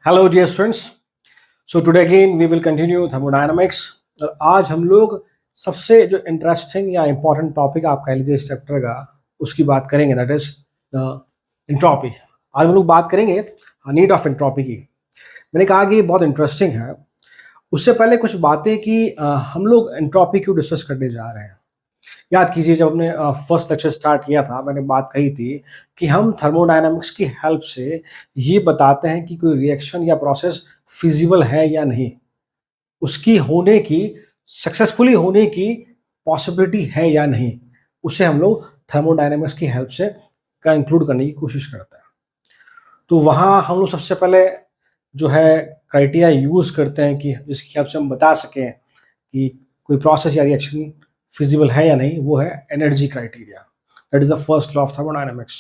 Hello dear students. So today again we will continue thermodynamics. और आज हम लोग सबसे जो इंटरेस्टिंग या इम्पोर्टेंट टॉपिक आप कह लीजिए इस चैप्टर का, उसकी बात करेंगे, दैट इज द एंट्रोपी। आज हम लोग बात करेंगे नीड ऑफ एंट्रोपी की। मैंने कहा कि ये बहुत इंटरेस्टिंग है। उससे पहले कुछ बातें कि हम लोग एंट्रोपी क्यों डिस्कस करने जा रहे हैं। याद कीजिए, जब हमने फर्स्ट लेक्चर स्टार्ट किया था, मैंने बात कही थी कि हम थर्मोडायनामिक्स की हेल्प से ये बताते हैं कि कोई रिएक्शन या प्रोसेस फिजिबल है या नहीं, उसकी होने की, सक्सेसफुली होने की पॉसिबिलिटी है या नहीं, उसे हम लोग थर्मोडायनामिक्स की हेल्प से कंक्लूड करने की कोशिश करते हैं। तो वहाँ हम लोग सबसे पहले जो है क्राइटेरिया यूज़ करते हैं कि जिसकी हेल्प से हम बता सकें कि कोई प्रोसेस या रिएक्शन फिजिबल है या नहीं, वो है energy criteria. That is the first law of thermodynamics,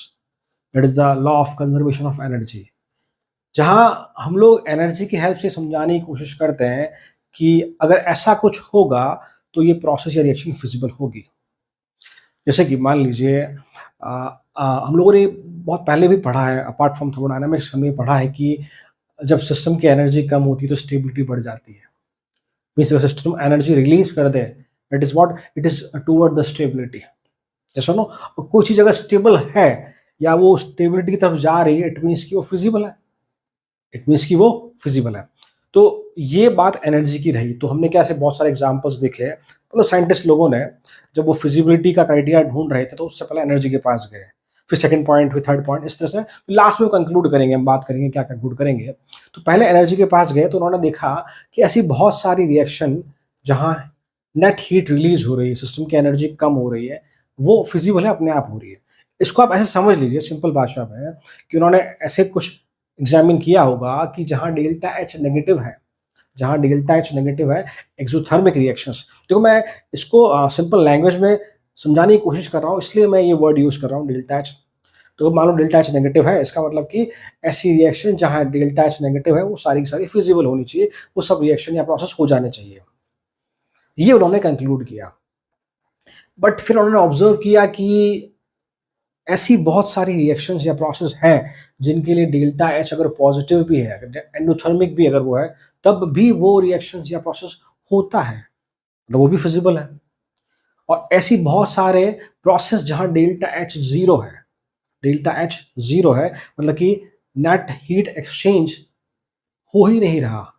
that is the law of conservation of energy. जहां हम लोग एनर्जी की हेल्प से समझाने की कोशिश करते हैं कि अगर ऐसा कुछ होगा तो ये प्रोसेस या रिएक्शन फिजिबल होगी। जैसे कि मान लीजिए हम लोगों ने बहुत पहले भी पढ़ा है, अपार्ट फ्रॉम थर्मोडायनामिक्स हमने पढ़ा है कि जब सिस्टम की एनर्जी कम होती है तो स्टेबिलिटी बढ़ जाती है। मीन्स सिस्टम एनर्जी रिलीज कर दे, it is what it is toward the stability. जैसे नो, कोई चीज अगर स्टेबल है या वो स्टेबिलिटी की तरफ जा रही है, इट मीन्स कि वो फिजिबल है, इट मीन्स कि वो फिजिबल है। तो ये बात एनर्जी की रही। तो हमने क्या ऐसे बहुत सारे एग्जांपल्स देखे हैं, मतलब साइंटिस्ट लोगों ने जब वो फिजिबिलिटी का क्राइटेरिया ढूंढ रहे थे तो उससे पहले एनर्जी के पास गए, फिर सेकंड पॉइंट, फिर थर्ड पॉइंट, इस तरह से लास्ट में कंक्लूड करेंगे, हम बात करेंगे क्या कंक्लूड करेंगे। तो पहले एनर्जी के पास गए तो उन्होंने देखा कि ऐसी बहुत सारी रिएक्शन जहाँ नेट हीट रिलीज हो रही है, सिस्टम की एनर्जी कम हो रही है, वो फिजिबल है, अपने आप हो रही है। इसको आप ऐसे समझ लीजिए सिंपल भाषा में कि उन्होंने ऐसे कुछ एग्जामिन किया होगा कि जहाँ डेल्टा एच नेगेटिव है, जहाँ डेल्टा एच नेगेटिव है, एक्सोथर्मिक रिएक्शंस। देखो, मैं इसको सिंपल लैंग्वेज में समझाने की कोशिश कर रहा हूँ, इसलिए मैं ये वर्ड यूज़ कर रहा हूँ, डेल्टा एच। तो मान लो डेल्टा एच नेगेटिव है, इसका मतलब कि ऐसी रिएक्शन जहाँ डेल्टा एच नेगेटिव है वो सारी की सारी फिजिबल होनी चाहिए, वो सब रिएक्शन या प्रोसेस हो जाने चाहिए। ये उन्होंने कंक्लूड किया। बट फिर उन्होंने ऑब्जर्व किया कि ऐसी बहुत सारी रिएक्शंस या प्रोसेस हैं जिनके लिए डेल्टा एच अगर पॉजिटिव भी है, एंडोथर्मिक भी अगर वो है, तब भी वो रिएक्शंस या प्रोसेस होता है, तो वो भी फिजिबल है। और ऐसी बहुत सारे प्रोसेस जहां डेल्टा एच जीरो है, डेल्टा एच जीरो है, मतलब कि नेट हीट एक्सचेंज हो ही नहीं रहा,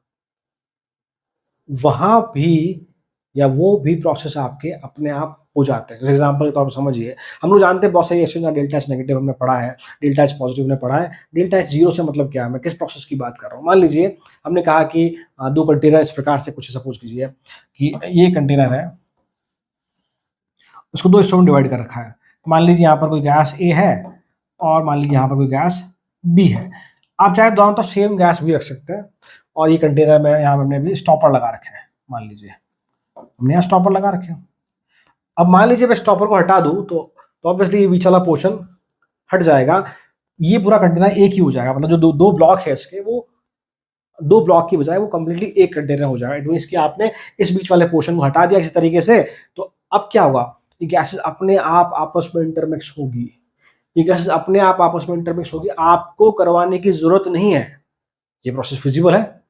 वहां भी या वो भी प्रोसेस आपके अपने आप हो जाते हैं। जैसे एग्जाम्पल के तौर पर समझिए, हम लोग जानते हैं बहुत सारी रिएक्शन जहाँ डेल्टा एच नेगेटिव हमने पढ़ा है, डेल्टा एच पॉजिटिव ने पढ़ा है। डेल्टा एच जीरो से मतलब क्या है, मैं किस प्रोसेस की बात कर रहा हूँ। मान लीजिए हमने कहा कि दो कंटेनर इस प्रकार से कुछ सपोज कीजिए कि ये कंटेनर है, उसको दो हिस्सों में डिवाइड कर रखा है। मान लीजिए यहाँ पर कोई गैस ए है और मान लीजिए यहाँ पर कोई गैस बी है। आप चाहे दोनों तरफ सेम गैस भी रख सकते हैं। और ये कंटेनर में यहाँ हमने भी स्टॉपर लगा रखे हैं, मान लीजिए हमने यहाँ स्टॉपर लगा रखे हैं। अब मान लीजिए मैं स्टॉपर को हटा दूं तो ऑब्वियसली ये बीच वाला पोर्शन हट जाएगा, ये पूरा कंटेनर एक ही हो जाएगा। मतलब जो दो दो ब्लॉक है इसके, वो दो ब्लॉक की बजाय वो कंप्लीटली एक कंटेनर हो जाएगा। इट मीन्स कि आपने इस बीच वाले पोर्शन को हटा दिया किसी तरीके से, तो अब क्या होगा, ये गैसेस अपने आप आपस में इंटरमिक्स होगी, ये गैसेस अपने आप आपस में इंटरमिक्स होगी, आपको करवाने की जरूरत नहीं है। ये प्रोसेस फिजिबल है।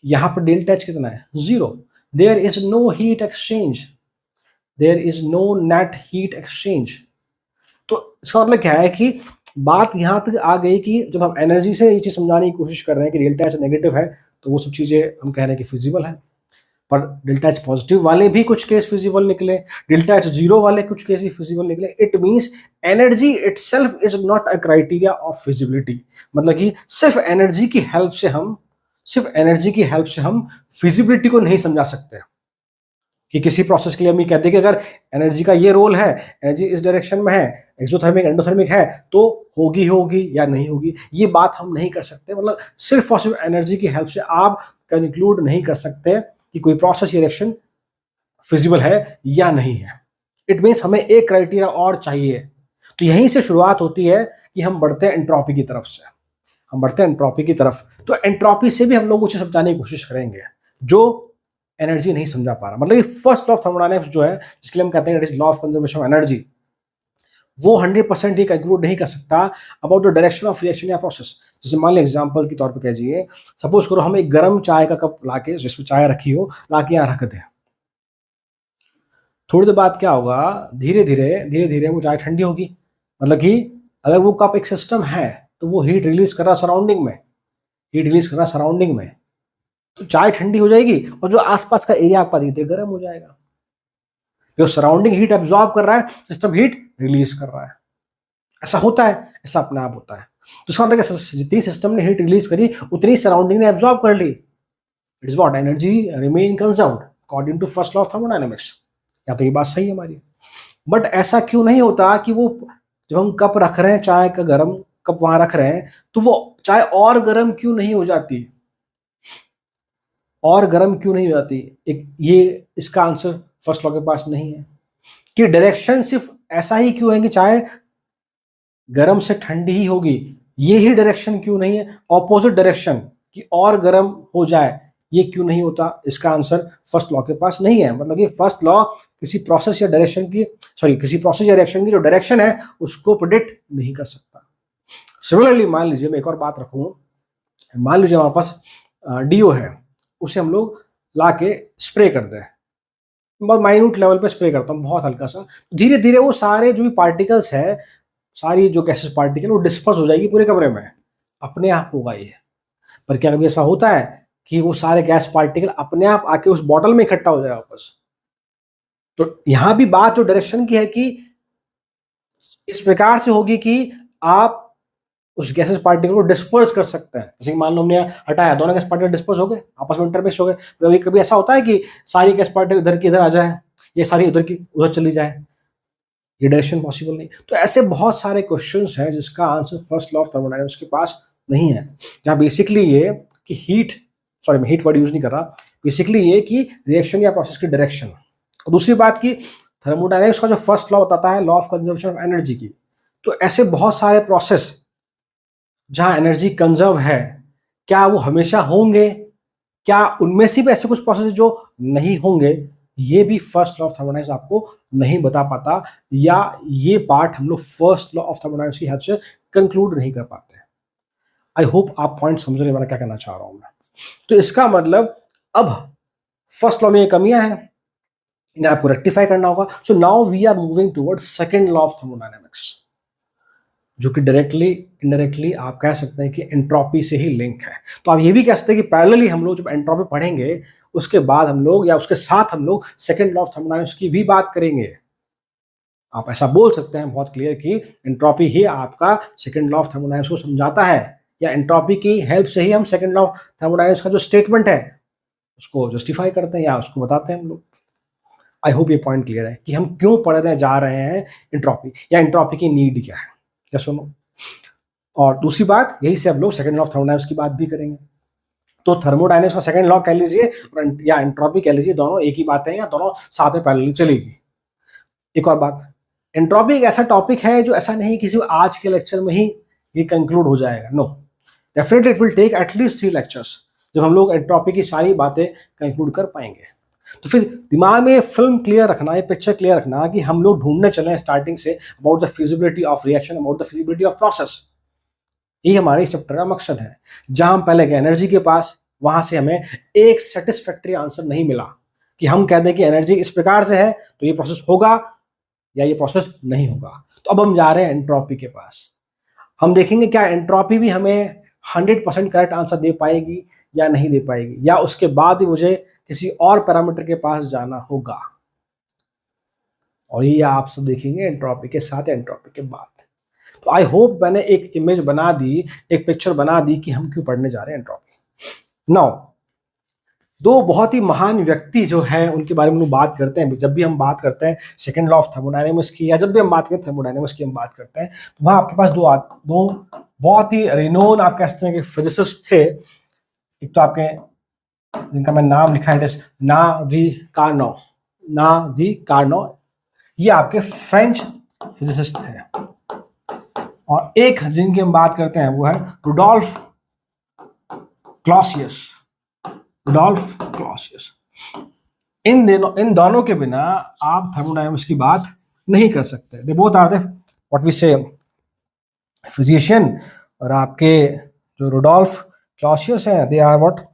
यहाँ पर डेल्टा एच कितना है, zero. There is no heat exchange, there is no net heat exchange. तो इसका मतलब क्या है कि बात यहाँ तक आ गई कि जब हम एनर्जी से ये चीज समझाने की कोशिश कर रहे हैं कि डेल्टा एच नेगेटिव है, तो वो सब चीजें हम कह रहे हैं कि फिजिबल है। पर डेल्टा एच पॉजिटिव वाले भी कुछ केस फिजिबल निकले, डेल्टा एच जीरो वाले कुछ केस भी फिजिबल निकले। It means energy itself is not a criteria of feasibility. मतलब कि सिर्फ एनर्जी की हेल्प से हम, सिर्फ एनर्जी की हेल्प से हम फिजिबिलिटी को नहीं समझा सकते कि किसी प्रोसेस के लिए हम ये कहते हैं कि अगर एनर्जी का ये रोल है, एनर्जी इस डायरेक्शन में है, एक्सोथर्मिक एंडोथर्मिक है, तो होगी होगी या नहीं होगी, ये बात हम नहीं कर सकते। मतलब सिर्फ और सिर्फ एनर्जी की हेल्प से आप कंक्लूड नहीं कर सकते कि कोई प्रोसेस या रिएक्शन फिजिबल है या नहीं है। इट मीन्स हमें एक क्राइटेरिया और चाहिए। तो यहीं से शुरुआत होती है कि हम बढ़ते हैं एंट्रोपी की तरफ से, हम बढ़ते हैं एंट्रोपी की तरफ। तो एंट्रोपी से भी हम लोग कुछ समझाने की कोशिश करेंगे जो एनर्जी नहीं समझा पा रहा। मतलब ये फर्स्ट लॉ ऑफ थर्मोडायनामिक्स जो है, जिसके लिए हम कहते हैं it is law of conservation of energy, वो 100% ही कंक्लूड नहीं कर सकता about the direction of reaction या प्रोसेस। जैसे मान लो एग्जांपल के तौर पे कहिए, सपोज करो हम एक गर्म चाय का कप लाके, जिसमें चाय रखी हो, लाके यहाँ रख दें। थोड़ी देर बाद क्या होगा, धीरे धीरे वो चाय ठंडी होगी। मतलब कि अगर वो कप एक सिस्टम है तो वो हीट रिलीज कर रहा सराउंडिंग में, तो चाय ठंडी हो जाएगी और जो आसपास का एरिया आपका धीरे धीरे गर्म हो जाएगा। जो सराउंडिंग हीट एब्जॉर्ब कर रहा है, सिस्टम हीट रिलीज कर रहा है। ऐसा होता है, ऐसा अपने आप होता है। तो इसका मतलब जितनी सिस्टम ने हीट रिलीज करी उतनी सराउंडिंग ने एब्जॉर्ब कर ली। It is what energy remain conserved according to first law of thermodynamics. या तो ये बात सही है हमारी। बट ऐसा क्यों नहीं होता कि वो जब हम कप रख रहे हैं, चाय का गर्म कप वहां रख रहे हैं, तो वो चाय और गर्म क्यों नहीं हो जाती? और गर्म क्यों नहीं हो जाती? एक ये इसका आंसर फर्स्ट लॉ के पास नहीं है। कि डायरेक्शन सिर्फ ऐसा ही क्यों है कि चाय गर्म से ठंडी ही होगी, ये ही डायरेक्शन क्यों नहीं है? ऑपोजिट डायरेक्शन कि और गर्म हो जाए, ये क्यों नहीं होता? इसका आंसर फर्स्ट लॉ के पास नहीं है। मतलब कि फर्स्ट लॉ किसी प्रोसेस या डायरेक्शन की, किसी प्रोसेस या रिएक्शन की जो डायरेक्शन है उसको प्रेडिक्ट नहीं कर सकता। सिमिलरली मान लीजिए, मैं एक और बात रखूं, मान लीजिए हमारे पास डीओ है, उसे हम लोग ला के स्प्रे कर दें, बहुत माइन्यूट लेवल पे स्प्रे करता हूँ, बहुत हल्का सा, धीरे धीरे वो सारे जो भी पार्टिकल्स है, सारी जो गैसेस पार्टिकल, वो डिस्पर्स हो जाएगी पूरे कमरे में, अपने आप होगा ये। पर क्या कभी ऐसा होता है कि वो सारे गैस पार्टिकल अपने आप आके उस बॉटल में इकट्ठा हो जाए वापस? तो यहां भी बात जो डायरेक्शन की है कि इस प्रकार से होगी कि आप उस गैसेस पार्टिकल को डिस्पर्स कर सकते हैं। जैसे मान लो हमने हटाया, दोनों गैस पार्टिकल डिस्पर्स हो गए, आपस में इंटरमिक्स हो गए। कभी कभी ऐसा होता है कि सारी गैस पार्टिकल इधर की इधर आ जाए, ये सारी उधर की उधर चली जाए, ये डायरेक्शन पॉसिबल नहीं। तो ऐसे बहुत सारे क्वेश्चंस हैं जिसका answer first law of thermodynamics के पास नहीं है। जहाँ बेसिकली ये कि मैं हीट वर्ड यूज नहीं कर रहा, बेसिकली ये कि रिएक्शन या प्रोसेस की डायरेक्शन। और दूसरी बात की थर्मोडायनामिक्स का जो फर्स्ट लॉ बताता है, law of conservation of energy की, तो ऐसे बहुत सारे प्रोसेस जहां एनर्जी कंजर्व है, क्या वो हमेशा होंगे? क्या उनमें से भी ऐसे कुछ प्रोसेस जो नहीं होंगे? ये भी फर्स्ट लॉ ऑफ थर्मोडायनामिक्स आपको नहीं बता पाता, या ये पार्ट हम लोग फर्स्ट लॉ ऑफ थर्मोडायनामिक्स की हेल्प से कंक्लूड नहीं कर पाते। आई होप आप पॉइंट समझ रहे हैं मैं क्या कहना चाह रहा हूं मैं। तो इसका मतलब अब फर्स्ट लॉ में ये कमियां हैं, इन्हें आपको रेक्टिफाई करना होगा। So now we are moving towards second law of thermodynamics, जो कि डायरेक्टली इनडायरेक्टली आप कह सकते हैं कि एंट्रोपी से ही लिंक है। तो आप ये भी कह सकते हैं कि पैरेलली हम लोग जब एंट्रोपी पढ़ेंगे, उसके बाद हम लोग या उसके साथ हम लोग सेकंड लॉ ऑफ थर्मोडायनामिक्स की भी बात करेंगे। आप ऐसा बोल सकते हैं बहुत क्लियर कि एंट्रोपी ही आपका सेकंड लॉ ऑफ थर्मोडायनामिक्स को समझाता है, या एंट्रोपी की हेल्प से ही हम सेकंड लॉ ऑफ थर्मोडायनामिक्स का जो स्टेटमेंट है उसको जस्टिफाई करते हैं या उसको बताते हैं हम लोग। आई होप ये पॉइंट क्लियर है कि हम क्यों पढ़ने जा रहे हैं एंट्रोपी, या एंट्रोपी की नीड क्या है, या सुनो। और दूसरी बात, यही से हम लोग सेकंड लॉ ऑफ थर्मोडायनामिक्स की बात भी करेंगे। तो थर्मोडायनामिक्स का सेकंड लॉ कह लीजिए या एंट्रोपी कह लीजिए, दोनों एक ही बात है या दोनों साथ में पैरेलली चलेगी। एक और बात, एंट्रोपी एक ऐसा टॉपिक है जो ऐसा नहीं किसी आज के लेक्चर में ही ये कंक्लूड हो जाएगा। No, definitely it will take at least 3 lectures जब हम लोग एंट्रोपी की सारी बातें कंक्लूड कर पाएंगे। तो फिर दिमाग में फिल्म क्लियर रखना, ये पिक्चर क्लियर रखना कि हम लोग ढूंढने चले starting say about the feasibility of reaction, about the feasibility of process. ये हमारे इस चैप्टर का मकसद है। जहां हम पहले गए एनर्जी के पास, वहां से हमें एक सेटिस्फैक्ट्री आंसर नहीं मिला कि हम कह दें कि एनर्जी इस प्रकार से है तो ये प्रोसेस होगा या ये प्रोसेस नहीं होगा। तो अब हम जा रहे हैं एंट्रोपी के पास। हम देखेंगे क्या एंट्रोपी भी हमें 100% करेक्ट आंसर दे पाएगी या नहीं दे पाएगी, या उसके बाद ही मुझे किसी और पैरामीटर के पास जाना होगा। और ये आप सब देखेंगे एंट्रोपी के साथ, एंट्रोपी के बाद। तो आई होप मैंने एक इमेज बना दी, एक पिक्चर बना दी कि हम क्यों पढ़ने जा रहे हैं एंट्रोपी। नाउ, दो बहुत ही महान व्यक्ति जो हैं उनके बारे में हम बात करते हैं। जब भी हम बात करते हैं सेकंड लॉ ऑफ थर्मोडायनामिक्स की, या जब भी हम बात करते हैं थर्मोडायनामिक्स की हम बात करते हैं, तो वहाँ आपके पास दो बहुत ही रिनोन आप कह सकते हैं कि फिजिसिस्ट थे। एक तो आपके जिनका मैं नाम लिखा है, ना दी कार्नो, ये आपके फ्रेंच फिजिसिस्ट थे। और एक जिनकी हम बात करते हैं वो है रुडोल्फ क्लॉसियस। इन दोनों के बिना आप थर्मोडायनामिक्स की बात नहीं कर सकते। They both are the what we say physician, और आपके जो रुडोल्फ क्लॉसियस हैं, they are what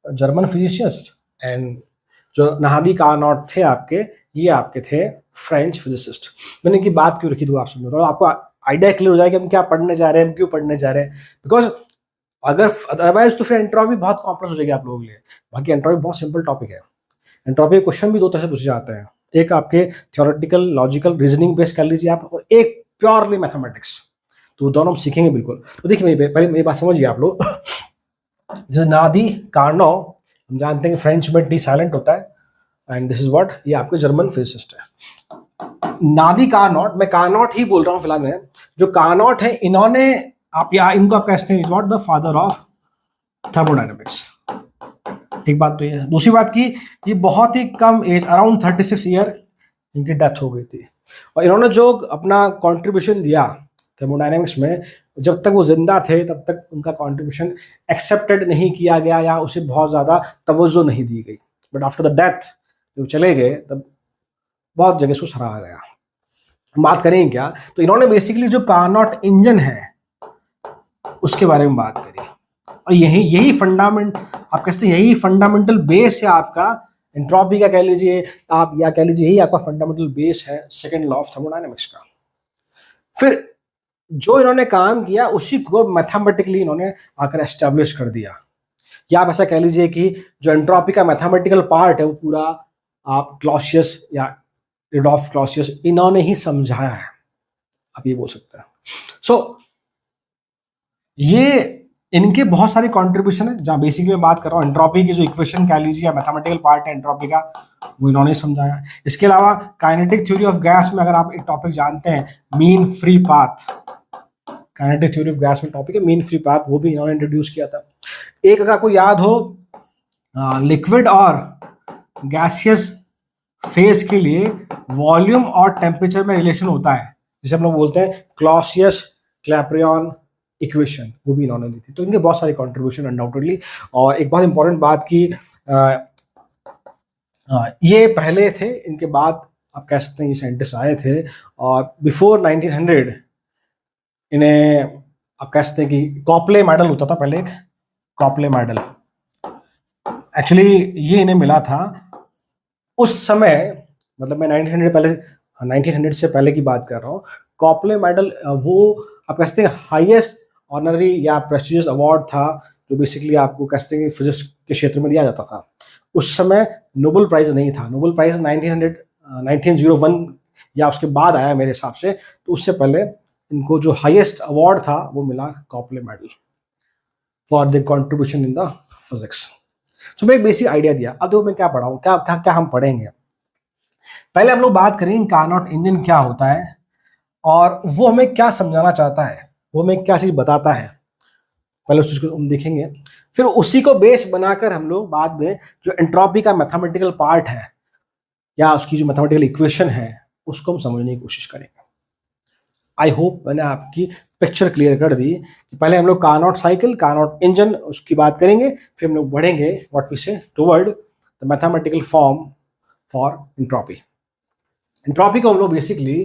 German physicist, and जो नादी कार्नोट थे आपके, ये आपके थे फ्रेंच फिजिसिस्ट। मैंने की बात क्यों रखी, तो आप समझ रहे हो, आपको आइडिया क्लियर हो जाएगा कि हम क्या पढ़ने जा रहे हैं, हम क्यों पढ़ने जा रहे हैं। बिकॉज अगर अदरवाइज तो फिर एंट्रोपी बहुत कॉम्प्लेक्स हो जाएगी आप लोगों के लिए। बाकी एंट्रोपी बहुत सिंपल टॉपिक है। एंट्रोपी क्वेश्चन भी दो तरह से पूछे जाते हैं, एक आपके थ्योरेटिकल लॉजिकल रीजनिंग बेस्ड कर लीजिए आप, और एक प्योरली मैथमेटिक्स। तो दोनों हम सीखेंगे बिल्कुल। तो देखिए पहले मेरी बात समझिए आप लोग। नादी कार्नो, हम जानते हैं कि फ्रेंच में डी साइलेंट होता है, एंड दिस इज व्हाट, ये आपके जर्मन फिजिसिस्ट है। नादी कार्नोट, मैं कार्नोट ही बोल रहा हूँ फिलहाल में, जो कार्नोट है इन्होंने, आप या इनको आप कहते हैं is what the father of thermodynamics. एक बात तो ये है। दूसरी बात की ये बहुत ही कम एज, अराउंड 36 ईयर इनकी डेथ हो गई थी, और इन्होंने जो अपना कंट्रीब्यूशन दिया थर्मोडायनेमिक्स में, जब तक वो जिंदा थे तब तक उनका कंट्रीब्यूशन एक्सेप्टेड नहीं किया गया या उसे बहुत ज़्यादा तवज्जो नहीं दी गई। बट आफ्टर द डेथ जब चले गए तब बहुत जगह उसको सराहा गया। बात करेंगे क्या, तो इन्होंने बेसिकली जो कार्नोट इंजन है उसके बारे में बात करी, और यही फंडामेंट आप कहते हैं, यही फंडामेंटल बेस है आपका एंट्रोपी का, कह लीजिए आप, या कह लीजिए यही आपका फंडामेंटल बेस है सेकंड लॉ ऑफ थर्मोडायनेमिक्स का। फिर जो इन्होंने काम किया उसी को मैथमेटिकली इन्होंने आकर एस्टेब्लिश कर दिया, या आप ऐसा कह लीजिए कि जो एंट्रोपी का मैथमेटिकल पार्ट है वो पूरा आप क्लॉसियस या रुडोल्फ क्लॉसियस इन्होंने ही समझाया है, आप ये बोल सकते हैं। सो ये इनके बहुत सारे कंट्रीब्यूशन है, जहां बेसिकली मैं बात कर रहा हूँ एंट्रोपी की जो इक्वेशन कह लीजिए या मैथमेटिकल पार्ट है एंट्रोपी का, वो इन्होंने समझाया। इसके अलावा काइनेटिक थ्योरी ऑफ गैस में अगर आप एक टॉपिक जानते हैं mean free path, kinetic theory of gas में टॉपिक है मीन फ्री पाथ, वो भी इन्होंने इंट्रोड्यूस किया था। एक अगर आपको याद हो, लिक्विड और गैसियस फेज के लिए वॉल्यूम और टेम्परेचर में रिलेशन होता है, जिसे हम लोग बोलते हैं क्लॉसियस क्लैपेरॉन इक्वेशन, वो भी इन्होंने दी थी। तो इनके बहुत सारे कंट्रीब्यूशन अनडाउटेडली। और एक बहुत इंपॉर्टेंट बात की, ये पहले थे, इनके बाद आप कह सकते हैं ये साइंटिस्ट आए थे, और बिफोर 1900 इन्हें आप कह सकते हैं कि कॉपले मेडल होता था पहले, एक कॉपले मेडल एक्चुअली ये इन्हें मिला था उस समय, मतलब मैं 1900 से पहले की बात कर रहा हूँ। कॉपले मेडल वो आप कह सकते हैं हाईएस्ट ऑनररी या प्रेस्टिजियस अवार्ड था, जो बेसिकली आपको कह सकते हैं फिजिक्स के क्षेत्र में दिया जाता था। उस समय नोबेल प्राइज नहीं था, नोबेल प्राइज 1901 या उसके बाद आया मेरे हिसाब से। तो उससे पहले इनको जो हाईएस्ट अवार्ड था वो मिला Copley medal for the contribution in the physics. So मैं एक बेसिक आइडिया दिया। अब देखो मैं क्या पढ़ाऊँ, क्या हम पढ़ेंगे। पहले हम लोग बात करेंगे कार्नोट इंजन क्या होता है और वो हमें क्या समझाना चाहता है, वो हमें क्या चीज बताता है, पहले उस चीज को हम देखेंगे। फिर उसी को बेस बनाकर हम लोग बाद में जो एंट्रोपी का मैथमेटिकल पार्ट है या उसकी जो मैथमेटिकल इक्वेशन है उसको हम समझने की कोशिश करेंगे। आई होप मैंने आपकी पिक्चर क्लियर कर दी कि पहले हम लोग कार्नोट साइकिल, कार्नोट इंजन उसकी बात करेंगे, फिर हम लोग बढ़ेंगे व्हाट वी से toward the mathematical form for entropy. Entropy को हम लोग बेसिकली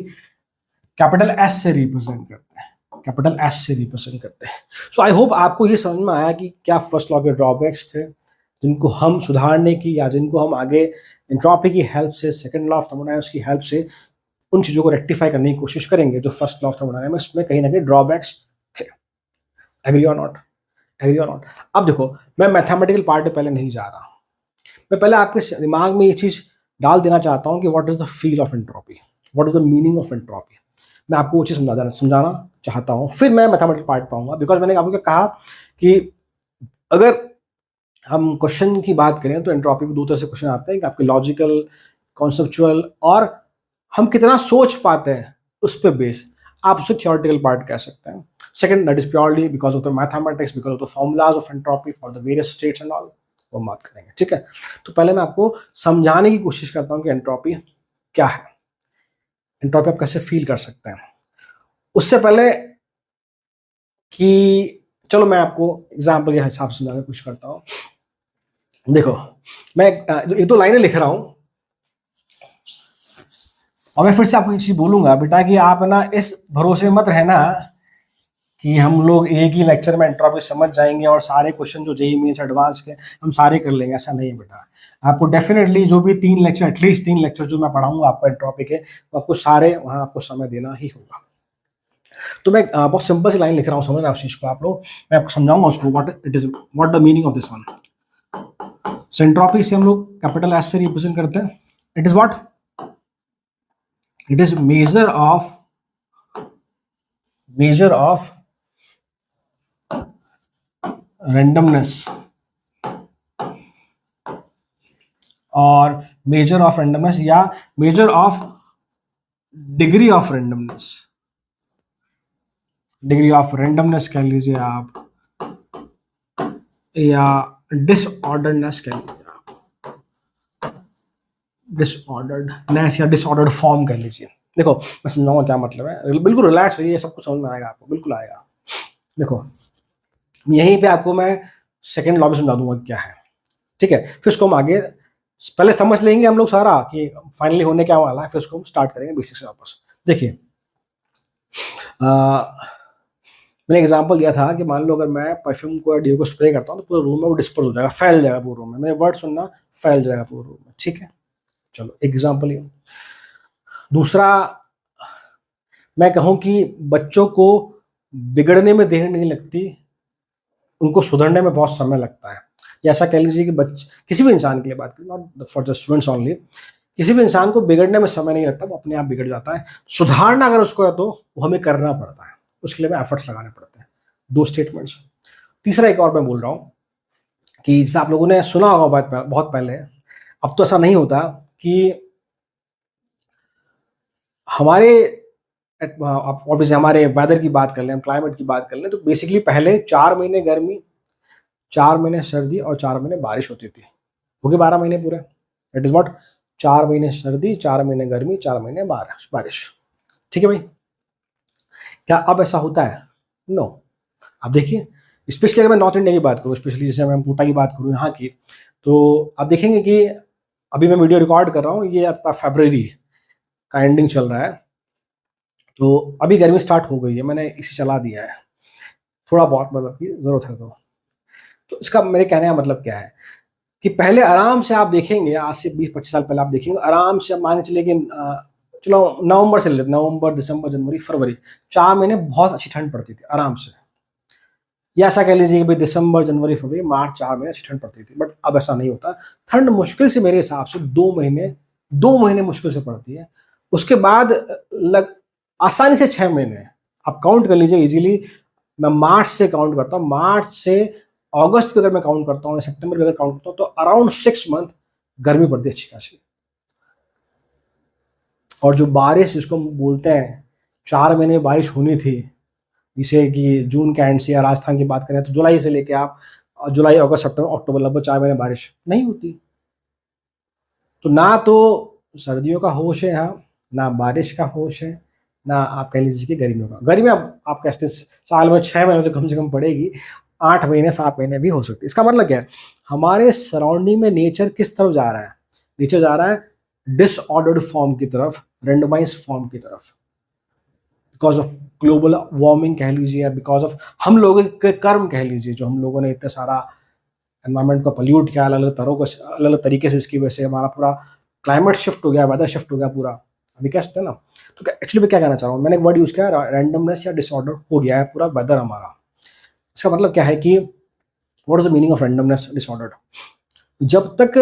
कैपिटल एस से रिप्रेजेंट करते हैं, कैपिटल एस से रिप्रेजेंट करते हैं। सो आई होप आपको ये समझ में आया कि क्या फर्स्ट लॉ के ड्रॉबैक्स थे जिनको हम सुधारने की या जिनको हम आगे एंट्रोपी की हेल्प से, सेकंड लॉ ऑफ थर्मोडायनामिक्स की हेल्प से उन चीज़ों को रेक्टिफाई करने की कोशिश करेंगे जो फर्स्ट लॉ ऑफ थर्मोडायनामिक्स में कहीं ना कहीं ड्रॉबैक्स थे। एग्री और नॉट, एग्री और नॉट। अब देखो मैं मैथमेटिकल पार्ट में पहले नहीं जा रहा, मैं पहले आपके दिमाग में ये चीज़ डाल देना चाहता हूँ कि what is the feel of entropy, what is the meaning of entropy. मैं आपको वो चीज़ समझाना चाहता हूँ, फिर मैं मैथमेटिकल पार्ट पाऊंगा। बिकॉज मैंने आपको कहा कि अगर हम क्वेश्चन की बात करें तो एंट्रोपी में दो तरह से क्वेश्चन आते हैं कि आपके लॉजिकल, कॉन्सेप्चुअल, और हम कितना सोच पाते हैं उस पर बेस, आप उसे थ्योरेटिकल पार्ट कह सकते हैं। Second, that is purely because of the mathematics, because of the formulas of entropy for the various states and all, वो हम बात करेंगे। ठीक है, तो पहले मैं आपको समझाने की कोशिश करता हूँ कि एंट्रोपी क्या है, एंट्रोपी आप कैसे फील कर सकते हैं। उससे पहले कि चलो मैं आपको एग्जाम्पल के हिसाब से समझाने की कोशिश करता हूँ। देखो मैं ये दो लाइनें लिख रहा हूँ, और मैं फिर से आपको एक चीज बोलूंगा बेटा कि आप ना इस भरोसे मत रहना कि हम लोग एक ही लेक्चर में एंट्रोपी समझ जाएंगे और सारे क्वेश्चन जो जेईई मेंस एडवांस के हम सारे कर लेंगे। ऐसा नहीं है बेटा। आपको डेफिनेटली जो भी 3 लेक्चर, एटलीस्ट 3 लेक्चर जो मैं पढ़ाऊंगा आपको एंट्रोपी के, वो आपको सारे वहाँ आपको समय देना ही होगा। तो मैं बहुत सिंपल सी लाइन लिख रहा हूँ, समझना उस चीज को आप लोग। मैं आपको समझाऊंगा उसको what the meaning of this one. Entropy से हम लोग कैपिटल एस से रिप्रेजेंट करते हैं। It is what? It is measure of randomness और measure of randomness या measure of degree of randomness। Degree of randomness कह लीजिए आप, या डिसऑर्डरनेस कह लीजिए आप, डिसऑर्डर्डनेस या डिसऑर्डर्ड फॉर्म कह लीजिए। देखो मैं समझाऊंगा क्या मतलब है, बिल्कुल रिलैक्स रहिए, सब कुछ समझ में आएगा आपको, बिल्कुल आएगा। देखो यहीं पे आपको मैं सेकेंड लॉ भी समझा दूंगा क्या है, ठीक है। फिर उसको हम आगे पहले समझ लेंगे हम लोग सारा कि फाइनली होने क्या वाला है, फिर उसको हम स्टार्ट करेंगे बेसिक से वापस। देखिए मैंने एग्जांपल दिया था कि मान लो अगर मैं परफ्यूम को या डीओ को स्प्रे करता हूँ तो पूरे रूम में वो डिस्पर्स हो जाएगा, फैल जाएगा पूरे रूम में। मेरे वर्ड सुनना, फैल जाएगा पूरे रूम में, ठीक है। चलो एग्जाम्पल ये। दूसरा मैं कहूँ कि बच्चों को बिगड़ने में देर नहीं लगती, उनको सुधरने में बहुत समय लगता है। या ऐसा कह लीजिए कि किसी भी इंसान के लिए बात करें, not for the students only, किसी भी इंसान को बिगड़ने में समय नहीं लगता, वो अपने आप बिगड़ जाता है। सुधारना अगर उसको है तो वो हमें करना पड़ता है, उसके लिए हमें एफर्ट्स लगाने पड़ते हैं। 2 स्टेटमेंट्स। तीसरा एक और मैं बोल रहा हूँ कि जैसे आप लोगों ने सुना होगा बहुत पहले, अब तो ऐसा नहीं होता कि हमारे ऑब्वियसली हमारे वेदर की बात कर लें, हम क्लाइमेट की बात कर लें, तो बेसिकली पहले 4 महीने गर्मी, 4 महीने सर्दी और 4 महीने बारिश होती थी। हो गए 12 महीने पूरे। It is what? 4 महीने सर्दी, 4 महीने गर्मी, 4 महीने बारिश। ठीक है भाई। क्या अब ऐसा होता है? नो। अब देखिए स्पेशली अगर मैं नॉर्थ इंडिया की बात करूँ, स्पेशली जैसे मैं कोटा की बात करूँ यहाँ की, तो आप देखेंगे कि अभी मैं वीडियो रिकॉर्ड कर रहा हूँ, ये आपका फरवरी का एंडिंग चल रहा है, तो अभी गर्मी स्टार्ट हो गई है, मैंने इसे चला दिया है थोड़ा बहुत, मतलब की ज़रूरत है तो इसका मेरे कहने का मतलब क्या है कि पहले आराम से आप देखेंगे, आज से 20-25 साल पहले आप देखेंगे आराम से, मान के चलिए कि चलो नवंबर से लेते, नवंबर, दिसंबर, जनवरी, फरवरी, 4 महीने बहुत अच्छी ठंड पड़ती थी आराम से। या ऐसा कह लीजिए कि भाई दिसंबर, जनवरी, फरवरी, मार्च, 4 महीने अच्छी ठंड पड़ती थी। बट अब ऐसा नहीं होता। ठंड मुश्किल से मेरे हिसाब से 2 महीने मुश्किल से पड़ती है। उसके बाद आसानी से 6 महीने आप काउंट कर लीजिए इजीली। मैं मार्च से काउंट करता हूँ, मार्च से अगस्त पे अगर मैं काउंट करता हूँ, सितंबर पे अगर काउंट करता हूँ, तो अराउंड 6 मंथ गर्मी पड़ती है अच्छी खासी। और जो बारिश जिसको हम बोलते हैं 4 महीने बारिश होनी थी, जिसे कि जून के एंड से या राजस्थान की बात करें तो जुलाई से लेके आप जुलाई, अगस्त, सितंबर, अक्टूबर, लगभग 4 महीने बारिश नहीं होती। तो ना तो सर्दियों का होश है यहाँ, ना बारिश का होश है, ना आप कह लीजिए कि गर्मियों का। गर्मी आप कहते हैं साल में 6 महीने तो कम से कम पड़ेगी, 8 महीने 7 महीने भी हो सकती है। इसका मतलब क्या है? हमारे सराउंडिंग में नेचर किस तरफ जा रहा है? नेचर जा रहा है डिसऑर्डर्ड फॉर्म की तरफ, रेंडमाइज फॉर्म की तरफ, बिकॉज ऑफ ग्लोबल वार्मिंग कह लीजिए, या बिकॉज ऑफ हम लोगों के कर्म कह लीजिए, जो हम लोगों ने इतना सारा एनवायरमेंट को पोल्यूट किया अलग अलग तरह को, अलग अलग तरीके से, इसकी वजह से हमारा पूरा क्लाइमेट शिफ्ट हो गया, वेदर शिफ्ट हो गया पूरा। अभी कह सकते हैं ना। तो एक्चुअली मैं क्या कहना चाह रहा हूँ, मैंने एक वर्ड यूज किया, रैंडमनेस या डिसऑर्डर हो गया है पूरा वेदर हमारा। इसका मतलब क्या है कि what is the meaning of randomness disorder? जब तक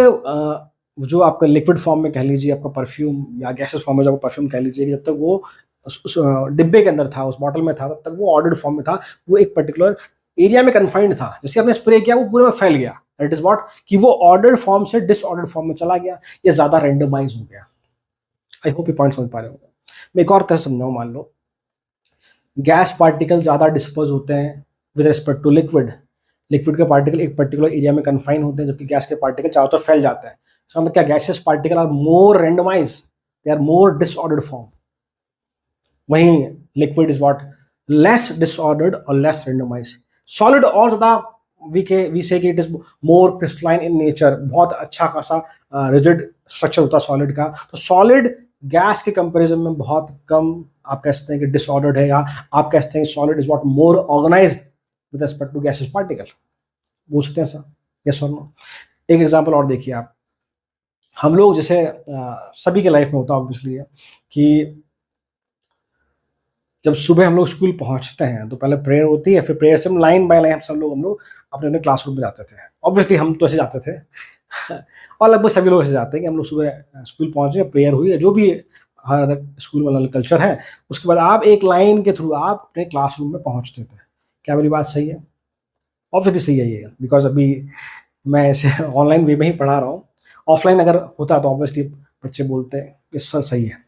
जो आपका लिक्विड फॉर्म में कह लीजिए, आपका परफ्यूम या गैसेस फॉर्म में जो परफ्यूम कह लीजिए, जब तक वो उस डिब्बे के अंदर था, उस बॉटल में था, तब तक वो ऑर्डर्ड फॉर्म में था, वो एक पर्टिकुलर एरिया में कन्फाइंड था। जैसे आपने स्प्रे किया वो पूरे में फैल गया, दैट इज व्हाट, कि वो ऑर्डर्ड फॉर्म से डिसऑर्डर्ड फॉर्म में चला गया, या ज्यादा रैंडमाइज हो गया। आई होप ये पॉइंट समझ पा रहे होंगे। मैं एक और तरह समझाऊं, मान लो गैस पार्टिकल ज्यादा डिस्पोज होते हैं with respect to liquid. Liquid के पार्टिकल एक पर्टिकुलर एरिया में कन्फाइन होते हैं, जबकि गैस के पार्टिकल चारों तरफ फैल जाते हैं। इसका मतलब क्या? Gases particle are more randomise, they are more disordered form. वहीं liquid is what, less disordered or less randomise. Solid और ज्यादा वी से कि it is more crystalline in nature, बहुत अच्छा खासा रिजिड स्ट्रक्चर होता है सॉलिड का। तो सॉलिड गैस के कंपैरिजन में बहुत कम आप कह सकते हैं कि डिसऑर्डर्ड है, या आप कह सकते हैं solid is what more organised with respect to gases particle. पूछते हैं सर, यस और नो। एक एग्जांपल और देखिए आप, हम लोग जैसे सभी के लाइफ में होता है ऑब्वियसली है कि जब सुबह हम लोग स्कूल पहुंचते हैं तो पहले प्रेयर होती है, फिर प्रेयर से हम लाइन बाय लाइन हम लोग अपने अपने क्लासरूम में जाते थे। ऑब्वियसली हम तो ऐसे जाते थे और लगभग सभी लोग ऐसे जाते हैं कि हम लोग सुबह स्कूल पहुंचे, प्रेयर हुई है, जो भी हर स्कूल वाला कल्चर है, उसके बाद आप एक लाइन के थ्रू आप अपने क्लासरूम में पहुंचते थे। क्या मेरी बात सही है? ऑब्वियसली सही है ये, बिकॉज अभी मैं इसे ऑनलाइन वे में ही पढ़ा रहा हूँ। ऑफलाइन अगर होता तो ऑब्वियसली बच्चे बोलते हैं कि सर सही है।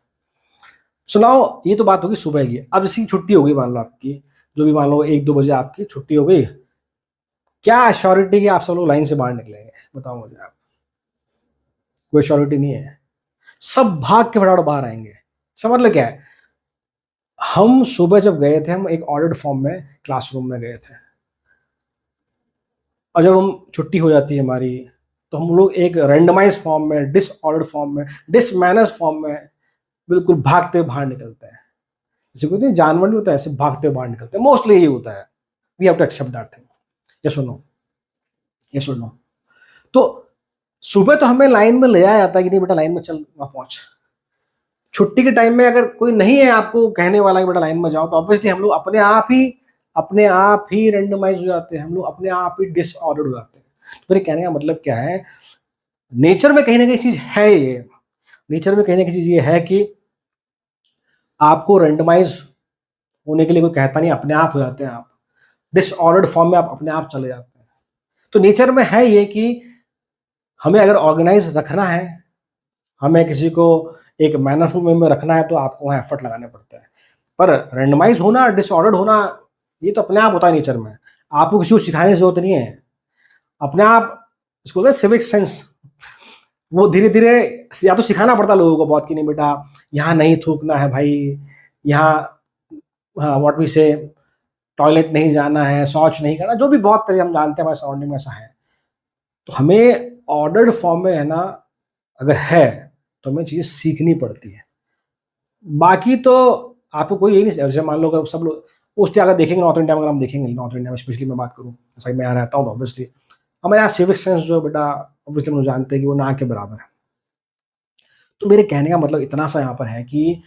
सो नाउ ये तो बात होगी सुबह की। अब जैसी छुट्टी होगी, मान लो आपकी, जो भी मान लो 1-2 बजे आपकी छुट्टी हो गई, क्या एश्योरिटी कि आप सब लोग लाइन से बाहर निकलेंगे? बताओ मुझे आप। कोई एश्योरिटी नहीं है, सब भाग के फटाफट बाहर आएंगे। समझ लो क्या है, हम सुबह जब गए थे, हम एक ऑर्डर्ड फॉर्म में क्लासरूम में गए थे, और जब हम छुट्टी हो जाती है हमारी, तो हम लोग एक रैंडमाइज फॉर्म में, डिसऑर्डर्ड फॉर्म में, डिसमैनर्ड फॉर्म में बिल्कुल भागते हुए बाहर निकलते हैं। जैसे कोई जानवर नहीं होता है, ऐसे भागते हुए बाहर निकलते हैं। मोस्टली यही होता है। We have to accept that thing. Yes और नो? यस और नो? तो सुबह तो हमें लाइन में ले आया जाता है कि नहीं बेटा लाइन में चल, वहां पहुंच। छुट्टी के टाइम में अगर कोई नहीं है आपको कहने वाला कि बेटा लाइन में जाओ, तो ऑब्वियसली हम लोग अपने आप ही रेंडमाइज हो जाते हैं, हम लोग अपने आप ही डिसऑर्डर्ड हो जाते हैं। तो मेरे कहने का मतलब क्या है, नेचर में कहीं ना कहीं चीज है ये, नेचर में कहीं ना कहीं चीज ये है कि आपको रेंडमाइज होने के लिए कोई कहता नहीं, अपने आप हो जाते हैं आप। डिसऑर्डर्ड फॉर्म में आप अपने आप चले जाते हैं। तो नेचर में है ये कि हमें अगर ऑर्गेनाइज रखना है, हमें किसी को एक मैनरफुल वे में रखना है, तो आपको वहाँ एफर्ट लगाने पड़ते हैं। पर रेंडमाइज होना, डिसऑर्डर्ड होना, ये तो अपने आप होता है नेचर में। आपको किसी को सिखाने की जरूरत नहीं है, अपने आप। इसको बोलते हैं सिविक सेंस। वो धीरे धीरे, या तो सिखाना पड़ता है लोगों को बहुत कि नहीं बेटा यहाँ नहीं थूकना है भाई, यहाँ व्हाट वी से टॉयलेट नहीं जाना है, शौच नहीं करना, जो भी बहुत तरह हम जानते हैं हमारे सराउंडिंग में ऐसा है। तो हमें ऑर्डर्ड फॉर्म में रहना अगर है तो हमें चीज़ें सीखनी पड़ती है। बाकी तो आपको कोई यही नहीं, जैसे मान लो अगर सब लोग उस अगर देखेंगे नॉर्थ इंडिया में, अगर हम देखेंगे नॉर्थ इंडिया में स्पेशली मैं बात करूँ, जैसा कि मैं यहाँ रहता हूँ, तो ऑब्वियसली हमारे यहाँ सिविक सेंस जो बेटा ऑब्वियसली हम लोग जानते हैं कि वो ना के बराबर है। तो मेरे कहने का मतलब इतना सा यहाँ पर है कि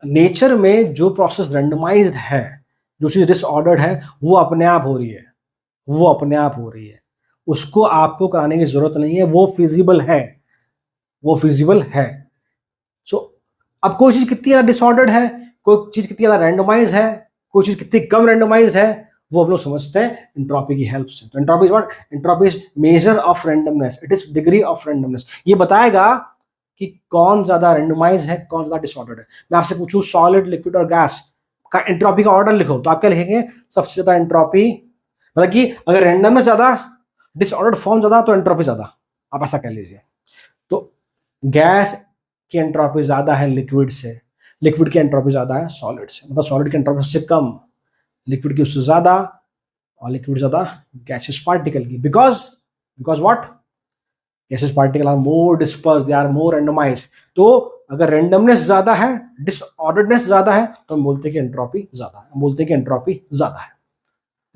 नेचर में जो प्रोसेस रेंडमाइज्ड है, जो चीज़ डिसऑर्डर्ड है, वो अपने आप हो रही है, वो अपने आप हो रही है। उसको आपको कराने की जरूरत नहीं है, वो फिजिबल है, वो फिजिबल है। सो अब कोई चीज कितनी ज्यादा डिसऑर्डर्ड है, कोई चीज कितनी ज्यादा रैंडमाइज है, कोई चीज कितनी कम रैंडमाइज्ड है, वो हम लोग समझते हैं एंट्रोपी की हेल्प से। तो entropy is what? Entropy is measure of randomness, it is degree of randomness. ये बताएगा कि कौन ज्यादा रैंडमाइज है, कौन ज्यादा डिसऑर्डर्ड है। मैं आपसे पूछूं सॉलिड, लिक्विड और गैस का एंट्रोपी का ऑर्डर लिखो, तो आप क्या लिखेंगे? सबसे ज्यादा एंट्रोपी, मतलब कि अगर रैंडमनेस ज्यादा, डिसऑर्डर्ड फॉर्म ज्यादा, तो एंट्रोपी ज्यादा, आप ऐसा कह लीजिए। तो गैस की एंट्रोपी ज्यादा है लिक्विड से, लिक्विड की एंट्रोपी ज्यादा है सॉलिड से। मतलब सॉलिड की एंट्रोपी सबसे कम, लिक्विड की उससे ज्यादा, और लिक्विड ज्यादा गैसेस पार्टिकल की। Because what? Gases particle are more disperse, they are more randomised. तो अगर रैंडमनेस ज्यादा है, डिसऑर्डर्डनेस ज्यादा है, तो हम बोलते हैं कि एंट्रोपी ज्यादा है, हम बोलते हैं कि एंट्रोपी ज्यादा है।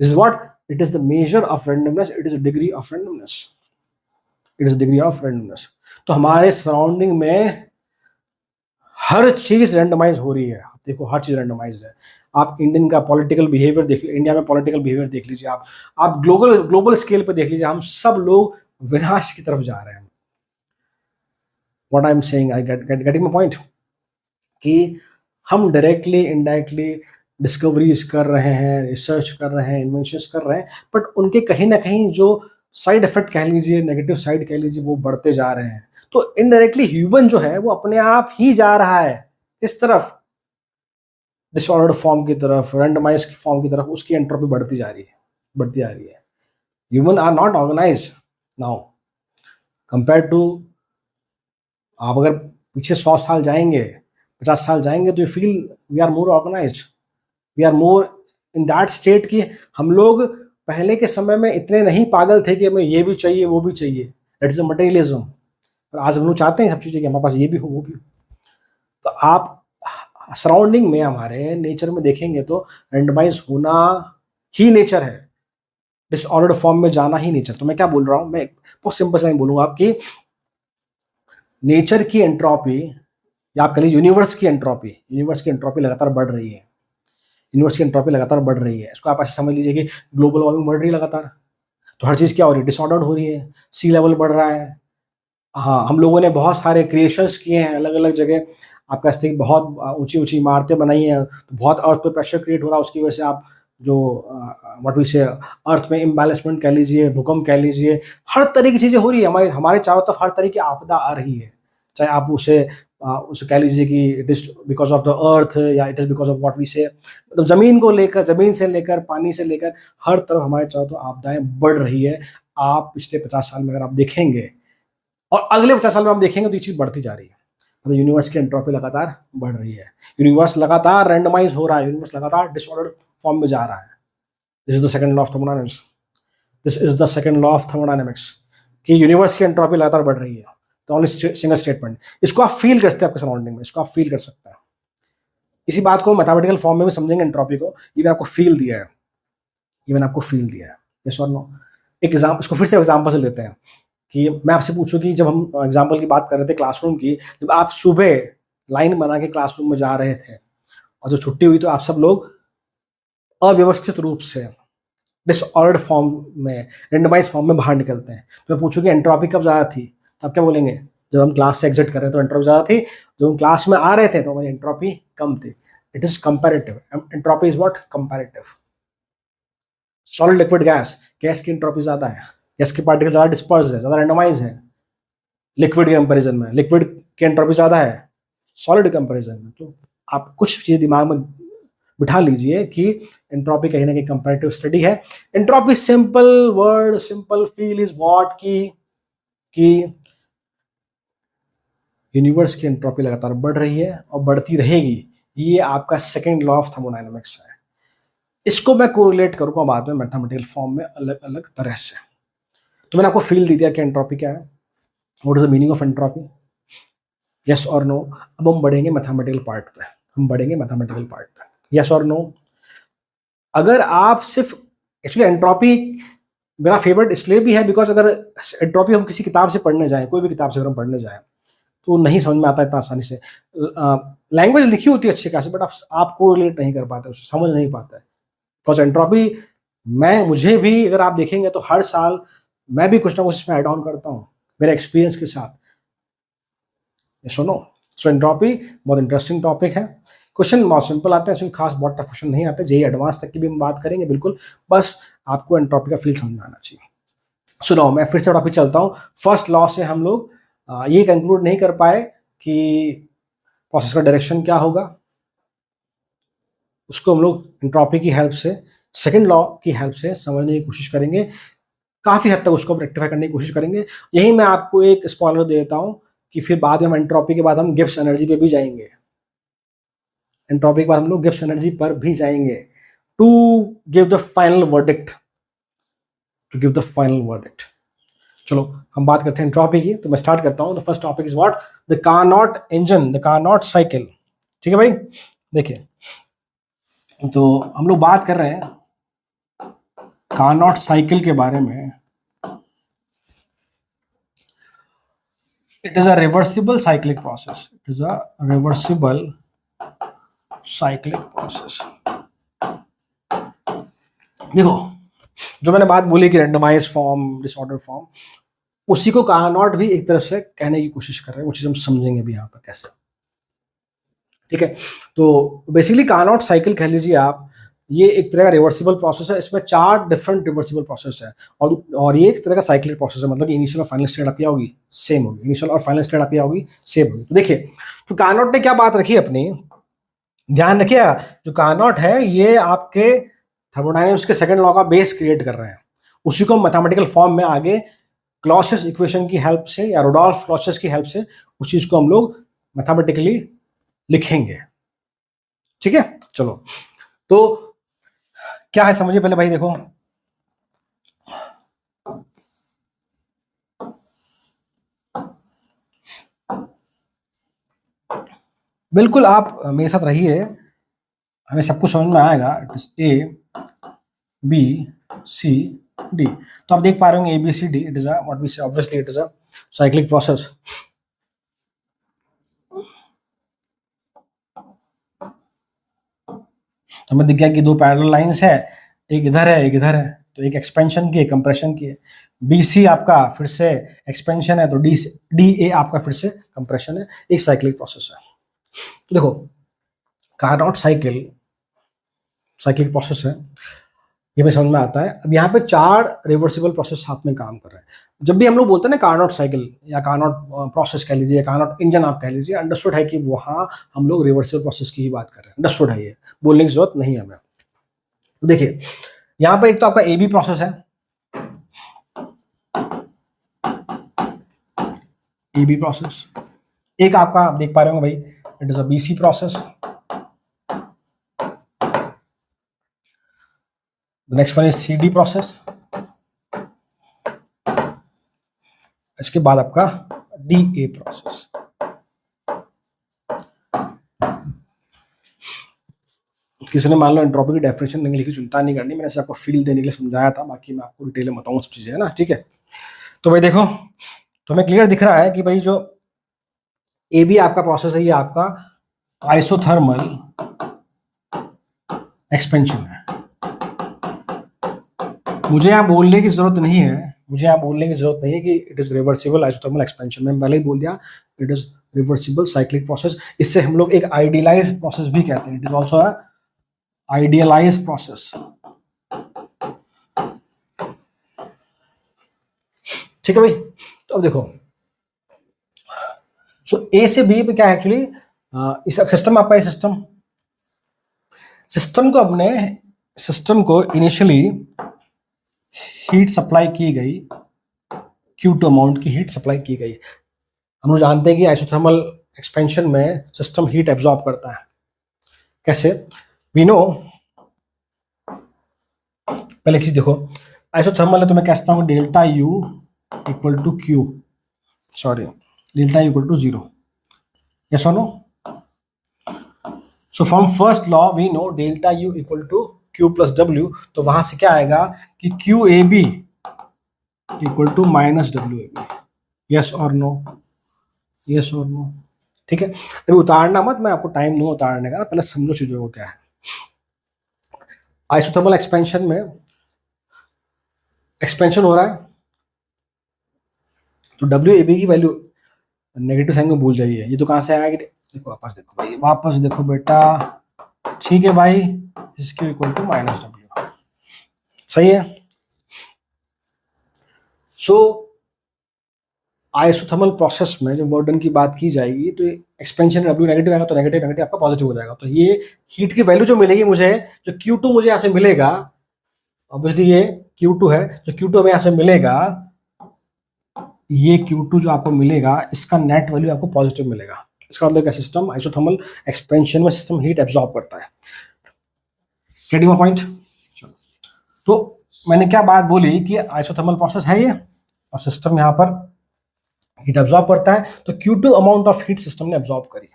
This is what? It is the measure of randomness, it is a degree of randomness, it is a degree of randomness. तो हमारे सराउंडिंग में हर चीज रैंडमाइज हो रही है। आप देखो हर चीज रैंडमाइज है। आप इंडियन का पॉलिटिकल बिहेवियर देख, इंडिया में पॉलिटिकल बिहेवियर देख लीजिए, आप ग्लोबल स्केल पे देख लीजिए, हम सब लोग विनाश की तरफ जा रहे हैं। What I am saying, I getting my point, कि हम डायरेक्टली इनडायरेक्टली डिस्कवरीज कर रहे हैं, रिसर्च कर रहे हैं, इन्वेंशंस कर रहे हैं, बट उनके कहीं ना कहीं जो साइड इफेक्ट कह लीजिए, नेगेटिव साइड कह लीजिए, वो बढ़ते जा रहे हैं। तो इनडायरेक्टली ह्यूमन जो है वो अपने आप ही जा रहा है इस तरफ, डिसऑर्डर्ड फॉर्म की तरफ, रैंडमाइज फॉर्म की तरफ, उसकी एंट्रोपी बढ़ती जा रही है, बढ़ती जा रही है। Human are not organise now compare to, आप अगर पीछे 100 साल जाएंगे, 50 साल जाएंगे, तो you feel we are more organised, we are more in that state कि हम लोग पहले के समय में इतने नहीं पागल थे कि हमें ये भी चाहिए वो भी चाहिए, दैट इज अ मटेरियलिज्म। और आज हम लोग चाहते हैं सब चीज़ें कि हमारे पास ये भी हो वो भी हो। तो आप सराउंडिंग में, हमारे नेचर में देखेंगे तो रैंडमाइज होना ही नेचर है, डिसऑर्डर्ड फॉर्म में जाना ही नेचर। तो मैं क्या बोल रहा हूँ, मैं बहुत सिंपल लाइन बोलूंगा आपकी, नेचर की एंट्रोपी, या आप कह लीजिए यूनिवर्स की एंट्रोपी लगातार बढ़ रही है। यूनिवर्स की एंट्रोपी लगातार बढ़ रही है, इसको आप ऐसे समझ लीजिए कि ग्लोबल वार्मिंग बढ़ रही है लगातार, तो हर चीज़ क्या हो रही है, डिसऑर्डर्ड हो रही है, सी लेवल बढ़ रहा है। हाँ, हम लोगों ने बहुत सारे क्रिएशंस किए हैं अलग अलग जगह, आप कह सकते हैं कि बहुत ऊंची ऊंची इमारतें बनाई हैं, तो बहुत अर्थ पे प्रेशर क्रिएट हो रहा है, उसकी वजह से आप जो व्हाट वी से अर्थ में इम्बैलेंसमेंट कह लीजिए, भूकंप कह लीजिए, हर तरह की चीज़ें हो रही है, हमारे हमारे चारों तरफ हर तरह की आपदा आ रही है। चाहे आप उसे कह लीजिए कि it is because of the earth, या it is because of what we say, मतलब ज़मीन से लेकर पानी से लेकर हर तरफ हमारे चारों तरफ आपदाएं बढ़ रही है। आप पिछले 50 साल में अगर आप देखेंगे, और अगले 50 साल में आप देखेंगे, तो ये चीज़ बढ़ती जा रही है। मतलब यूनिवर्स की एंट्रोपी लगातार बढ़ रही है, यूनिवर्स लगातार रैंडमाइज हो रहा है, यूनिवर्स लगातार डिसऑर्डर फॉर्म में जा रहा है। This is the second law of thermodynamics. This is the second law of thermodynamics, कि यूनिवर्स की एंट्रोपी लगातार बढ़ रही है। तो ओनली सिंगल स्टेटमेंट, इसको आप फील कर सकते हैं आपके सराउंडिंग में, इसको आप फील कर सकते हैं। इसी बात को मैथमेटिकल फॉर्म में भी समझेंगे एंट्रोपी को, ये मैंने आपको फील दिया है, ये मैंने आपको फील दिया है, यस और नो। एक एग्जाम, इसको फिर से एग्जाम्पल से लेते हैं, कि मैं आपसे पूछूं कि जब हम एग्जाम्पल की बात कर रहे थे क्लासरूम की, जब आप सुबह लाइन बना के क्लासरूम में जा रहे थे, और जब छुट्टी हुई तो आप सब लोग अव्यवस्थित रूप से डिसऑर्डर्ड फॉर्म में, रेंडमाइज फॉर्म में बाहर निकलते हैं, तो मैं पूछूं कि एंट्रोपी कब ज़्यादा थी, तो आप क्या बोलेंगे, जब हम क्लास से एग्जिट कर रहे थे तो एंट्रोपी ज़्यादा थी, जब हम क्लास में आ रहे थे तो हमारी एंट्रोपी कम थी। It is comparative, entropy is what, comparative. Solid liquid gas, gas की एंट्रोपी ज़्यादा है, गैस के पार्टिकल ज़्यादा डिस्पर्स है, ज़्यादा रेंडमाइज है लिक्विड के कंपेरिजन में, लिक्विड की एंट्रोपी ज़्यादा है सॉलिड कंपेरिजन में। तो आप कुछ चीज़ दिमाग में बिठा लीजिए कि एंट्रोपी कहीं ना कहीं कंपैरेटिव स्टडी है। Entropy simple word, simple feel is what, कि यूनिवर्स की एंट्रोपी लगातार बढ़ रही है और बढ़ती रहेगी। ये आपका सेकंड लॉ ऑफ थर्मोडायनामिक्स है। इसको मैं कोरिलेट करूंगा बाद में मैथमेटिकल फॉर्म में अलग अलग तरह से। तो मैंने आपको फील दे दिया कि एंट्रोपी क्या है, what is the meaning of entropy, yes और नो। अब हम बढ़ेंगे मैथमेटिकल पार्ट पे, यस और नो। अगर आप सिर्फ, एक्चुअली एंट्रोपी मेरा फेवरेट इसलिए भी है बिकॉज अगर एंट्रोपी हम किसी किताब से पढ़ने जाएं, कोई भी किताब से अगर हम पढ़ने जाएं, तो नहीं समझ में आता इतना आसानी से। लैंग्वेज लिखी होती है अच्छी खासी, बट आपको रिलेट नहीं कर पाते, उसे समझ नहीं पाता है। बिकॉज एंट्रोपी, मुझे भी अगर आप देखेंगे तो हर साल मैं भी कुछ ना कुछ इसमें ऐड ऑन करता हूँ मेरे एक्सपीरियंस के साथ, सुनो। सो एंट्रोपी बहुत इंटरेस्टिंग टॉपिक है। क्वेश्चन बहुत सिंपल आते हैं, इसमें खास बहुत टफ क्वेश्चन नहीं आते, जेई एडवांस तक की भी हम बात करेंगे बिल्कुल, बस आपको एंट्रोपी का फील समझ में आना चाहिए। सुनो, मैं फिर से टॉपिक चलता हूँ। फर्स्ट लॉ से हम लोग ये कंक्लूड नहीं कर पाए कि प्रोसेस का डायरेक्शन क्या होगा, उसको हम लोग एंट्रोपी की हेल्प से, सेकंड लॉ की हेल्प से समझने की कोशिश करेंगे, काफ़ी हद तक उसको रेक्टिफाई करने की कोशिश करेंगे। यही मैं आपको एक स्पॉइलर देता हूँ कि फिर बाद में हम एंट्रोपी के बाद हम गिब्स एनर्जी पे भी जाएंगे, एंट्रोपी के बाद हम लोग गिब्स एनर्जी पर भी जाएंगे, to give the final verdict, चलो हम बात करते हैं एंट्रोपी की। तो मैं स्टार्ट करता हूँ। The first topic is what, the Carnot engine, the Carnot cycle. ठीक है भाई, देखिए, तो हम लोग बात कर रहे हैं कार्नोट साइकिल के बारे में। It is a reversible cyclic process, देखो, जो मैंने बात बोली कि रेंडमाइज फॉर्म, डिसऑर्डर फॉर्म, उसी को कार्नोट भी एक तरह से कहने की कोशिश कर रहे हैं। वो चीज हम समझेंगे भी यहाँ पर कैसे। ठीक है, तो बेसिकली कार्नोट साइकिल कह लीजिए आप, ये एक तरह का रिवर्सिबल प्रोसेस है। इसमें 4 डिफरेंट रिवर्सिबल प्रोसेस है, और ये एक तरह का साइक्लिक प्रोसेस है, मतलब इनिशियल और फाइनल स्टेट आपकी होगी सेम होगी, इनिशियल और फाइनल स्टेट आपकी होगी सेम होगी। तो देखिए, तो कार्नोट ने क्या बात रखी अपनी, ध्यान रखिए, जो कार्नोट है ये आपके थर्मोडायनामिक्स के सेकंड लॉ का बेस क्रिएट कर रहे हैं। उसी को मैथमेटिकल फॉर्म में आगे क्लॉसियस इक्वेशन की हेल्प से, या रुडोल्फ क्लॉसियस की हेल्प से, उस चीज को हम लोग मैथमेटिकली लिखेंगे। ठीक है, चलो, तो क्या है समझिए पहले भाई। देखो, बिल्कुल आप मेरे साथ रहिए, हमें सब कुछ समझ में आएगा। It is A B C D. तो आप देख पा रहे होंगे A B C D, it is a what we say, obviously it is a cyclic process. हमें दिख गया कि दो पैरेलल लाइंस है, एक इधर है एक इधर है, तो एक एक्सपेंशन की एक कंप्रेशन की है। बी सी आपका फिर से एक्सपेंशन है, तो डी ए आपका फिर से कंप्रेशन है, एक साइक्लिक प्रोसेस है। तो देखो कार्नोट साइक्लिक प्रोसेस है, ये भी समझ में आता है। अब यहाँ पे 4 रिवर्सिबल प्रोसेस साथ में काम कर रहे हैं। जब भी हम लोग बोलते हैं ना कार्नोट साइकिल या कार्नोट प्रोसेस कह लीजिए, कार्नोट इंजन आप कह लीजिए, अंडरस्टूड है कि वहाँ हम लोग रिवर्सिबल प्रोसेस की ही बात कर रहे हैं, अंडरस्टूड है, ये बोलने की जरूरत नहीं है हमें। तो देखिए यहाँ पे एक तो आपका ए बी प्रोसेस है, ए बी प्रोसेस। एक आपका आप देख पा रहे होंगे भाई, it is A B C process. Next one is C D process. इसके बाद आपका डी ए प्रोसेस। किसी ने मान लो एंट्रोपी की डेफिनेशन नहीं लिखी, चिंता नहीं करनी, मैंने आपको फील देने के लिए समझाया था, बाकी मैं आपको डिटेल में बताऊंगा सब चीजें, है ना, ठीक है। तो भाई देखो, तो हमें क्लियर दिख रहा है कि भाई जो ए बी आपका प्रोसेस है, ये आपका आइसोथर्मल एक्सपेंशन है। मुझे यहाँ बोलने की जरूरत नहीं है, कि it is reversible isothermal expansion. मैंने पहले ही बोल दिया, it is reversible cyclic process. इससे हम लोग एक आइडियलाइज प्रोसेस भी कहते हैं, it is also idealise process, ठीक है भाई। तो अब देखो, सो ए से बी पे क्या है एक्चुअली, इस सिस्टम आपका, सिस्टम को इनिशियली हीट सप्लाई की गई, Q2 अमाउंट की हीट सप्लाई की गई। हम लोग जानते हैं कि आइसोथर्मल एक्सपेंशन में सिस्टम हीट एब्जॉर्ब करता है। कैसे? वी नो, पहले चीज देखो, आइसोथर्मल है तो मैं कहता हूँ delta U equal to Q, sorry delta U equal to 0। Yes और no? So from first law we know delta U equal to Q plus W, तो वहां से क्या आएगा कि Q A B equal to minus W A B. Yes और no? Yes और no? ठीक है, अभी उतारना मत, मैं आपको टाइम दूंगा उतारने का, पहले समझो चीजों को क्या है। आइसोथर्मल एक्सपेंशन में एक्सपेंशन हो रहा है, तो डब्ल्यू ए बी की वैल्यू नेगेटिव साइन में भूल जाइए। ये तो कहां से आया कि देखो, वापस देखो भाई, वापस देखो बेटा, ठीक है भाई, इसके इक्वल टू माइनस डब्ल्यू, सही है। सो आइसोथर्मल प्रोसेस में जो मॉडर्न की बात की जाएगी, तो एक्सपेंशन डब्ल्यू नेगेटिव आएगा, तो नेगेटिव नेगेटिव आपका पॉजिटिव हो जाएगा। तो ये हीट की वैल्यू जो मिलेगी मुझे, जो Q2 मुझे यहाँ से मिलेगा, ऑब्वियसली ये Q2 है, जो Q2 हमें यहाँ से मिलेगा, ये Q2 जो आपको मिलेगा, इसका नेट वैल्यू आपको पॉजिटिव मिलेगा। इसका मतलब क्या, सिस्टम आइसोथर्मल एक्सपेंशन में सिस्टम हीट एब्जॉर्ब करता है। Getting my point? तो मैंने क्या बात बोली कि आइसोथर्मल प्रोसेस है ये, और सिस्टम यहाँ पर हीट एब्जॉर्ब करता है, तो Q2 amount of heat system ने एब्जॉर्ब करी।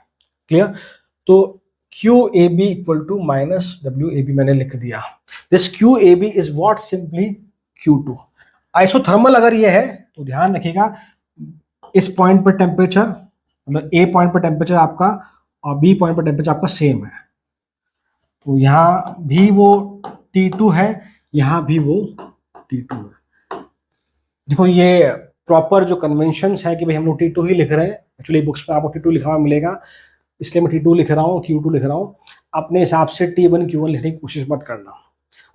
क्लियर? तो QAB equal to minus WAB मैंने लिख दिया। This QAB is what, simply Q2। Isothermal अगर ये है तो ध्यान रखिएगा, इस पॉइंट पर टेम्परेचर, मतलब A पॉइंट पर टेम्परेचर आपका और B पॉइंट पर टेम्परेचर आपका सेम है, तो यहाँ भी वो T2 है, यहाँ भी वो T2 है। देखो ये प्रॉपर जो कन्वेंशंस है कि भाई हम लोग T2 ही लिख रहे हैं, एक्चुअली बुक्स में आपको T2 लिखा हुआ मिलेगा, इसलिए मैं T2 लिख रहा हूँ, Q2 लिख रहा हूँ। अपने हिसाब से T1 Q1 लिखने की कोशिश मत करना,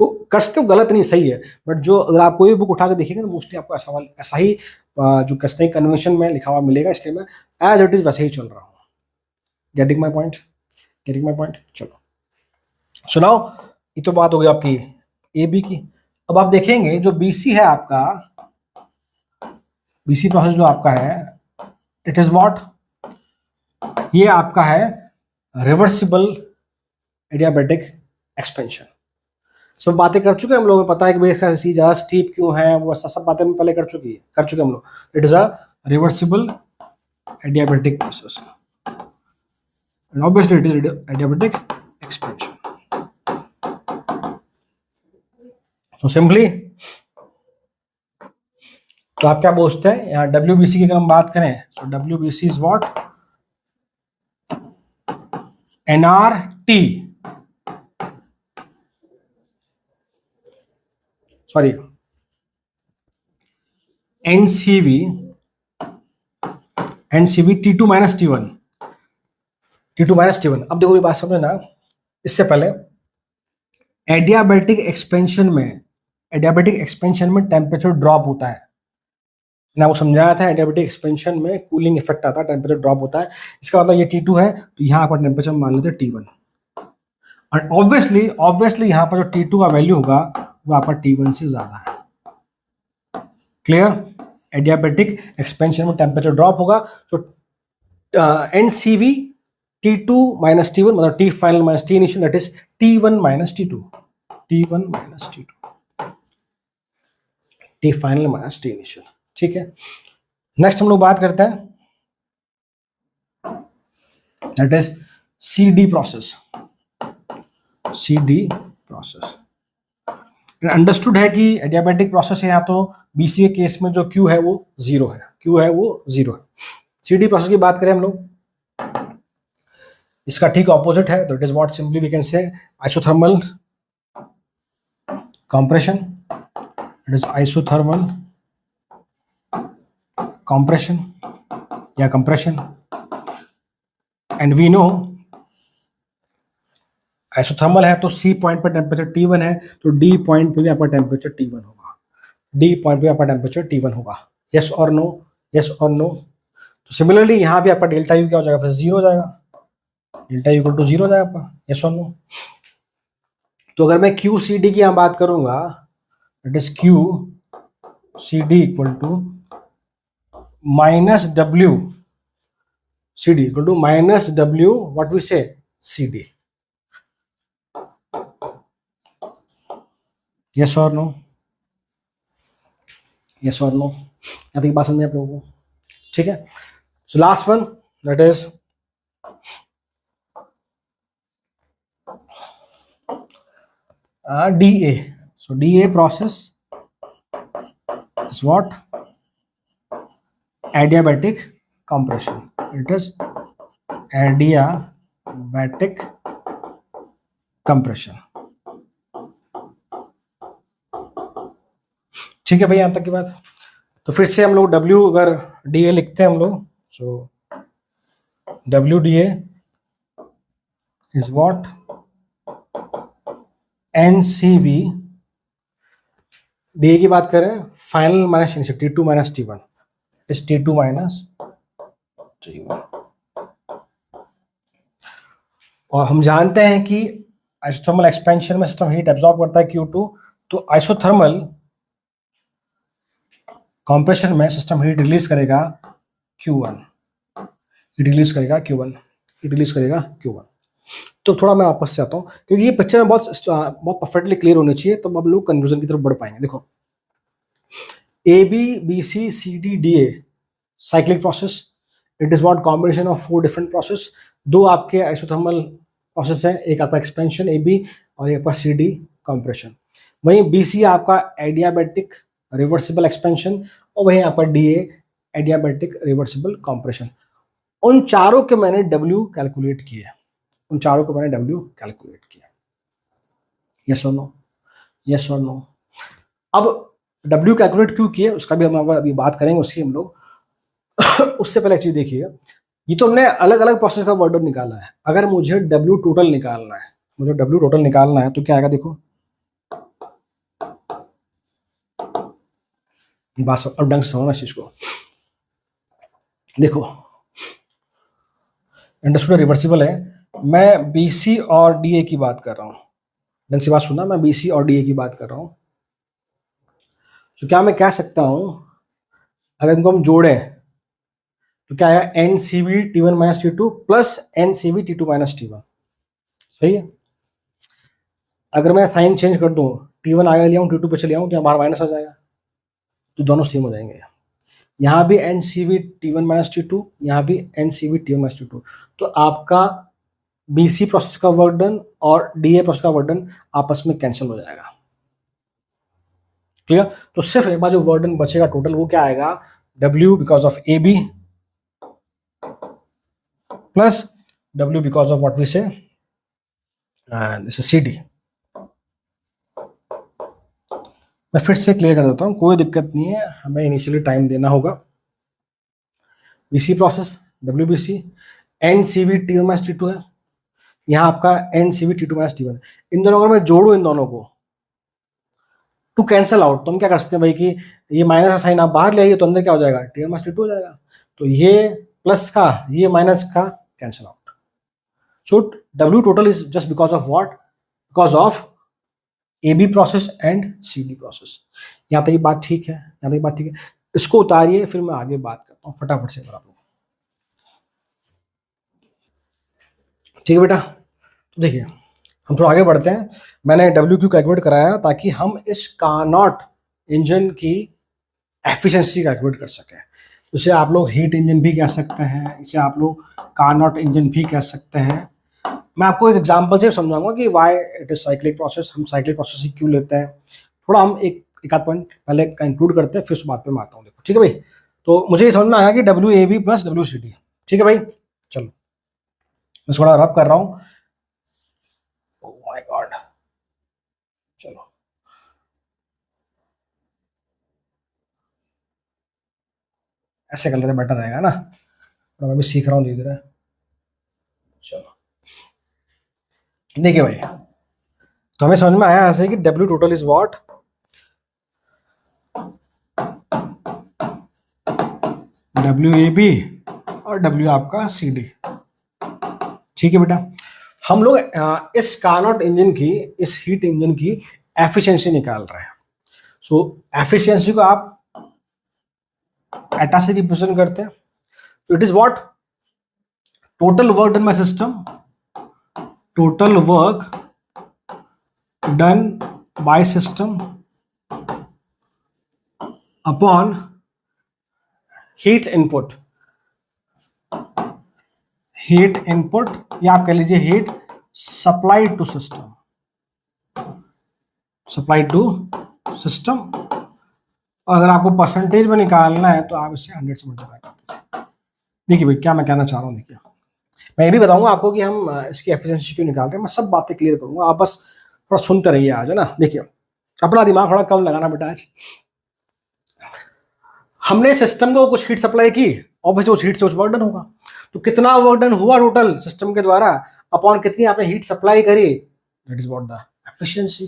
वो कसते गलत नहीं, सही है, बट जो अगर आप कोई भी बुक उठा के देखिएगा तो मोस्टली आपको ऐसा ही जो कसते कन्वेंशन में लिखा हुआ मिलेगा, इसलिए मैं एज इट इज वैसे ही चल रहा हूँ। Getting my point? चलो सुनाओ, ये तो बात हो गई आपकी ए बी की। अब आप देखेंगे जो BC है आपका, BC प्रोसेस जो आपका है, इट इज व्हाट, ये आपका है रिवर्सिबल एडियाबैटिक एक्सपेंशन। सब बातें कर चुके हैं हम लोग, पता है कि भाई इसका ज्यादा स्टीप क्यों है, वो सब बातें हम पहले कर चुके हम लोग। It is a reversible adiabatic process, and obviously it is adiabatic expansion. So simply, तो आप क्या पूछते हैं यहाँ WBC की अगर हम बात करें, so WBC is what? NRT, sorry, NCV T2 minus T1, T2 minus T1. अब देखो ये बात समझना, इससे पहले एडियाबैटिक एक्सपेंशन में टेम्परेचर ड्रॉप होता है ना, वो समझाया था। एडियाबैटिक एक्सपेंशन में कूलिंग इफेक्ट आता है, टेम्परेचर ड्रॉप होता है। इसका मतलब ये T2 है तो यहाँ पर टेम्परेचर मान लेते हैं T1, और ऑब्वियसली यहाँ पर जो T2 का वैल्यू होगा वो आपका T1 से ज्यादा है। क्लियर? एडियाबैटिक एक्सपेंशन में टेम्परेचर ड्रॉप होगा तो NCV T2 minus T1 मतलब T final minus T initial, that is T1 minus T2, T1 minus T2, T final minus T initial। ठीक है, नेक्स्ट हम लोग बात करते हैं, that is CD process। CD process understood है कि एडियाबैटिक प्रोसेस है, यहाँ तो BC के केस में जो Q है वो 0 है, Q है वो 0 है। CD प्रोसेस की बात करें हम लोग, इसका ठीक ऑपोजिट है, that is what simply we can say isothermal compression, it is isothermal compression या compression. And we know isothermal है तो C पॉइंट पर टेम्परेचर T1 है तो D पॉइंट पे भी आपका टेम्परेचर T1 होगा, D पॉइंट पे आपका टेम्परेचर T1 होगा। यस और नो, यस और नो। तो सिमिलरली यहाँ भी आपका डेल्टा U क्या हो जाएगा, फिर 0 हो जाएगा, डेल्टा U इक्वल टू 0 हो जाएगा आपका। यस और नो। तो अगर मैं QCD की यहाँ बात करूंगा, it is QCD equal to minus WCD equal to minus W what we say CD। Yes और नो, यस और नो। यहाँ तक बात समझ में आप लोगों को? ठीक है। So last one that is DA। So DA process is what? Adiabatic compression. It is adiabatic compression। ठीक है भाई, यहां तक की बात। तो फिर से हम लोग W अगर DA लिखते हैं हम लोग, so WDA is what? NCV DA की बात करें final minus initial T2 minus T1 इस T2 माइनस T1। और हम जानते हैं कि आइसोथर्मल एक्सपेंशन में सिस्टम हीट एब्जॉर्ब करता है Q2, तो आइसोथर्मल कंप्रेशन में सिस्टम हीट रिलीज करेगा Q1, हीट रिलीज करेगा Q1, हीट रिलीज करेगा Q1। तो थोड़ा मैं वापस से आता हूँ क्योंकि ये पिक्चर में बहुत परफेक्टली क्लियर होनी चाहिए, तब हम लोग कंक्लूजन की तरफ बढ़ पाएंगे। देखो AB BC CD DA cyclic process, it is what combination of 4 different process. 2 आपके आइसोथर्मल प्रोसेस है, एक आपका एक्सपेंशन AB और एक आपका CD कंप्रेशन। वहीं BC आपका एडियाबैटिक रिवर्सिबल एक्सपेंशन और वहीं आपका DA एडियाबैटिक रिवर्सिबल कंप्रेशन। उन चारों के मैंने W कैलकुलेट किया, उन चारों को मैंने W कैलकुलेट किया। यस और नो, यस और नो। अब W कैलकुलेट क्यों किए उसका भी हम अभी बात करेंगे, उसकी हम लोग उससे पहले एक चीज देखिए, ये तो हमने अलग अलग प्रोसेस का वर्ड निकाला है। अगर मुझे W टोटल निकालना है, मुझे W टोटल निकालना है तो क्या आएगा, देखो बात अब ढंग से समझना इस चीज को। देखो इंडस्ट्रियल रिवर्सिबल है, मैं BC और DA की बात कर रहा हूँ, ढंग से बात सुनना, मैं BC और DA की बात कर रहा हूँ। तो क्या मैं कह सकता हूँ अगर इनको हम जोड़े तो क्या है, NCV T1 minus T2 plus NCV T2 minus T1। सही है। अगर मैं साइन चेंज कर दूं, T1 आगे ले आऊं T2 पे चले आऊं तो बाहर माइनस आ जाएगा, तो दोनों सेम हो जाएंगे। यहाँ भी NCV T1 माइनस T2, यहाँ भी NCV T1 माइनस T2। तो आपका BC प्रोसेस का वर्क डन और DA प्रोसेस का वर्क डन आपस में कैंसिल हो जाएगा। क्लियर? तो सिर्फ एक बार जो वर्क डन बचेगा टोटल वो क्या आएगा, W because of AB plus W because of what we say this is CD। मैं फिर से क्लियर कर देता हूँ, कोई दिक्कत नहीं है, हमें इनिशियली टाइम देना होगा। BC process WBC, NCV T1 है, यहाँ आपका NCV T2 है। इन दोनों को मैं जोड़ू, इन दोनों को टू कैंसल आउट, तो हम क्या कर सकते हैं भाई कि ये माइनस का साइन आप बाहर ले आइए तो अंदर क्या हो जाएगा, T1 हो जाएगा। तो ये प्लस का ये माइनस का cancel out. So W total is just because of what, because of AB process and CD process. यहाँ तक ये बात ठीक है, यहाँ तक ये बात ठीक है। इसको उतारिए, फिर मैं आगे बात करता हूँ फटाफट से आप लोग। ठीक है बेटा, तो देखिए हम थोड़ा आगे बढ़ते हैं। मैंने WQ कैलकुलेट कराया ताकि हम इस कार्नोट इंजन की एफिशिएंसी कैलकुलेट कर सकें। इसे आप लोग हीट इंजन भी कह सकते हैं, इसे आप लोग कार्नोट इंजन भी कह सकते हैं। मैं आपको एक एग्जांपल से समझाऊंगा कि why it is cyclic process, हम साइक्लिक प्रोसेस ही क्यों लेते हैं। थोड़ा हम एक आध पॉइंट पहले इंक्लूड करते हैं, फिर उस बात पे मैं आता हूँ। देखो ठीक है भाई, तो मुझे ये समझ में आया कि WAB प्लस WCD। ठीक है भाई, चलो मैं थोड़ा रब कर रहा हूँ। ओह माय गॉड, चलो ऐसे कर लेते बेटर रहेगा ना, तो मैं भी सीख रहा हूँ धीरे धीरे। चलो देखिए भाई, तो हमें समझ में आया ऐसे कि W total is what, WAB और W आपका CD। ठीक है बेटा, हम लोग इस कार्नोट इंजन की, इस हीट इंजन की एफिशिएंसी निकाल रहे हैं। सो एफिशिएंसी को आप एटा से रिप्रेजेंट करते हैं। तो it is what, total work done by system, total work done by system upon heat input, heat input या आप कह लीजिए heat supplied to system, supplied to system. और अगर आपको परसेंटेज में निकालना है तो आप इसे 100 से मल्टीप्लाई करते हैं। देखिए भाई क्या मैं कहना चाह रहा हूँ, देखिए मैं ये भी बताऊंगा आपको कि हम इसकी एफिशिएंसी क्यों निकाल रहे हैं, मैं सब बातें क्लियर करूंगा, आप बस थोड़ा सुनते रहिए आज, है ना। देखिए अपना दिमाग थोड़ा कम लगाना बेटा। आज हमने सिस्टम को कुछ हीट सप्लाई की, ऑब्वियसली उस हीट से कुछ वर्क डन होगा। तो कितना वर्क डन हुआ टोटल सिस्टम के द्वारा अपॉन कितनी आपने हीट सप्लाई करी, that is what the efficiency.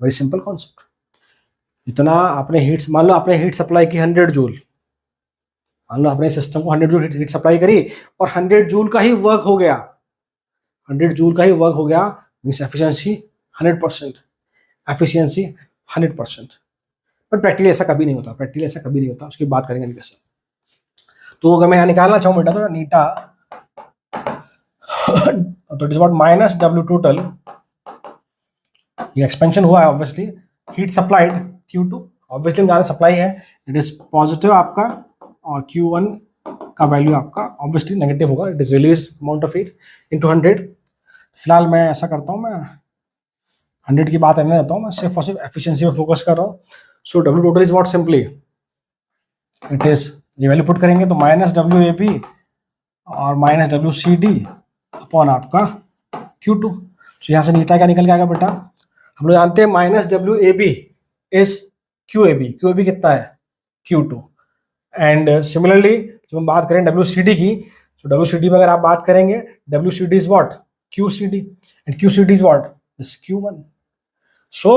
Very simple concept. इतना आपने हीट, मान लो आपने हीट सप्लाई की 100 जूल, मान लो आपने सिस्टम को 100 जूल हीट सप्लाई करी और 100 जूल का ही वर्क हो गया, 100 जूल का ही वर्क हो गया, means efficiency 100%, efficiency 100%। But practically ऐसा कभी नहीं होता, प्रैक्टिकली ऐसा कभी नहीं होता, उसकी बात करेंगे नहीं कैसे। तो अगर मैं यहाँ निकालना चाहूँ बेटा तो नीटा तो it is what minus W total, ये एक्सपेंशन हुआ है obviously, heat supplied Q2, obviously ज़्यादा सप्लाई है, इट इज पॉजिटिव आपका, और Q1 का वैल्यू आपका ऑब्वियसली नेगेटिव होगा, it is release amount of heat into 100। फिलहाल मैं ऐसा करता हूँ, मैं 100 की बात करने रहता हूँ, मैं सिर्फ और सिर्फ एफिशिएंसी पे फोकस कर रहा हूँ। सो W total is what, simply it is, ये वैल्यू पुट करेंगे तो माइनस WAB और माइनस WCD अपॉन आपका Q2। तो यहाँ से नीटा क्या निकल के आएगा बेटा, हम लोग जानते हैं minus WAB is QAB, QAB कितना है Q2। एंड सिमिलरली जब हम बात करें WCD की, तो WCD में अगर आप बात करेंगे WCD is what QCD, and QCD is what this Q1। So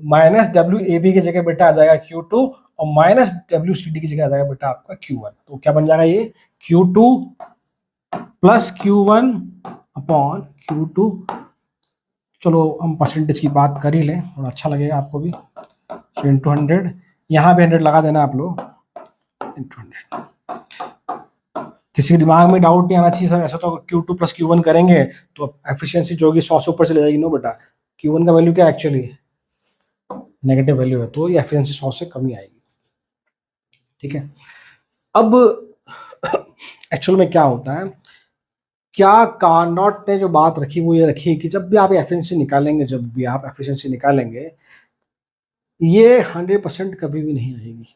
minus WAB की जगह बेटा आ जाएगा Q2 और माइनस WCD की जगह आ जाएगा बेटा आपका Q1। तो क्या बन जाएगा ये Q2 plus Q1 upon Q2। चलो हम परसेंटेज की बात कर ही लें, थोड़ा अच्छा लगेगा आपको भी। सो इंटू 100, यहाँ भी 100 लगा देना आप लोग, इंटू 100। किसी के दिमाग में डाउट नहीं आना चाहिए सर ऐसा तो Q2 प्लस Q1 करेंगे तो एफिशिएंसी जो होगी 100 से ऊपर चले जाएगी। नो बेटा, Q1 का वैल्यू क्या एक्चुअली नेगेटिव वैल्यू है, तो ये एफिशिएंसी 100 से कम ही आएगी। ठीक है, अब एक्चुअल में क्या होता है क्या कार्नोट ने जो बात रखी वो ये रखी कि जब भी आप एफिशिएंसी निकालेंगे, जब भी आप एफिशिएंसी निकालेंगे, ये 100% कभी भी नहीं आएगी,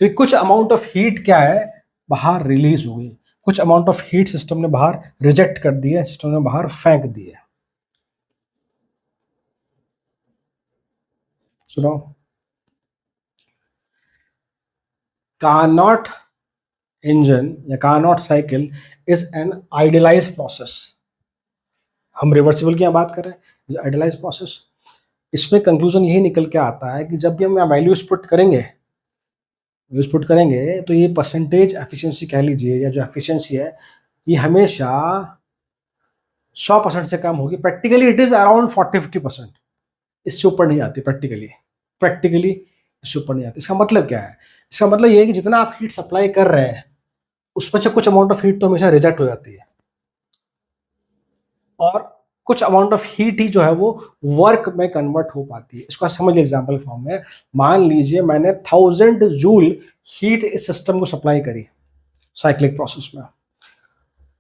क्योंकि कुछ अमाउंट ऑफ हीट क्या है, बाहर रिलीज हो गई, कुछ अमाउंट ऑफ हीट सिस्टम ने बाहर रिजेक्ट कर दिया, सिस्टम ने बाहर फेंक दिया। सुनो, कार्नोट इंजन या Carnot cycle is an idealise process. हम रिवर्सिबल की यहाँ बात कर रहे हैं, आइडियलाइज प्रोसेस। इसमें कंक्लूजन यही निकल के आता है कि जब भी हम यहाँ वैल्यूज पुट करेंगे, तो ये परसेंटेज एफिशिएंसी कह लीजिए या जो एफिशिएंसी है, ये हमेशा 100% से कम होगी। प्रैक्टिकली इट इज अराउंड 40-50%, इससे ऊपर नहीं आती। प्रैक्टिकली इससे ऊपर नहीं आती। इसका मतलब क्या है? इसका मतलब ये है कि जितना आप हीट सप्लाई कर रहे हैं उसमें से कुछ अमाउंट ऑफ हीट तो हमेशा रिजेक्ट हो जाती है, और कुछ अमाउंट ऑफ हीट ही जो है वो वर्क में कन्वर्ट हो पाती है। इसको समझ एग्जाम्पल फॉर्म में, मान लीजिए मैंने 1000 जूल हीट इस सिस्टम को सप्लाई करी साइक्लिक प्रोसेस में,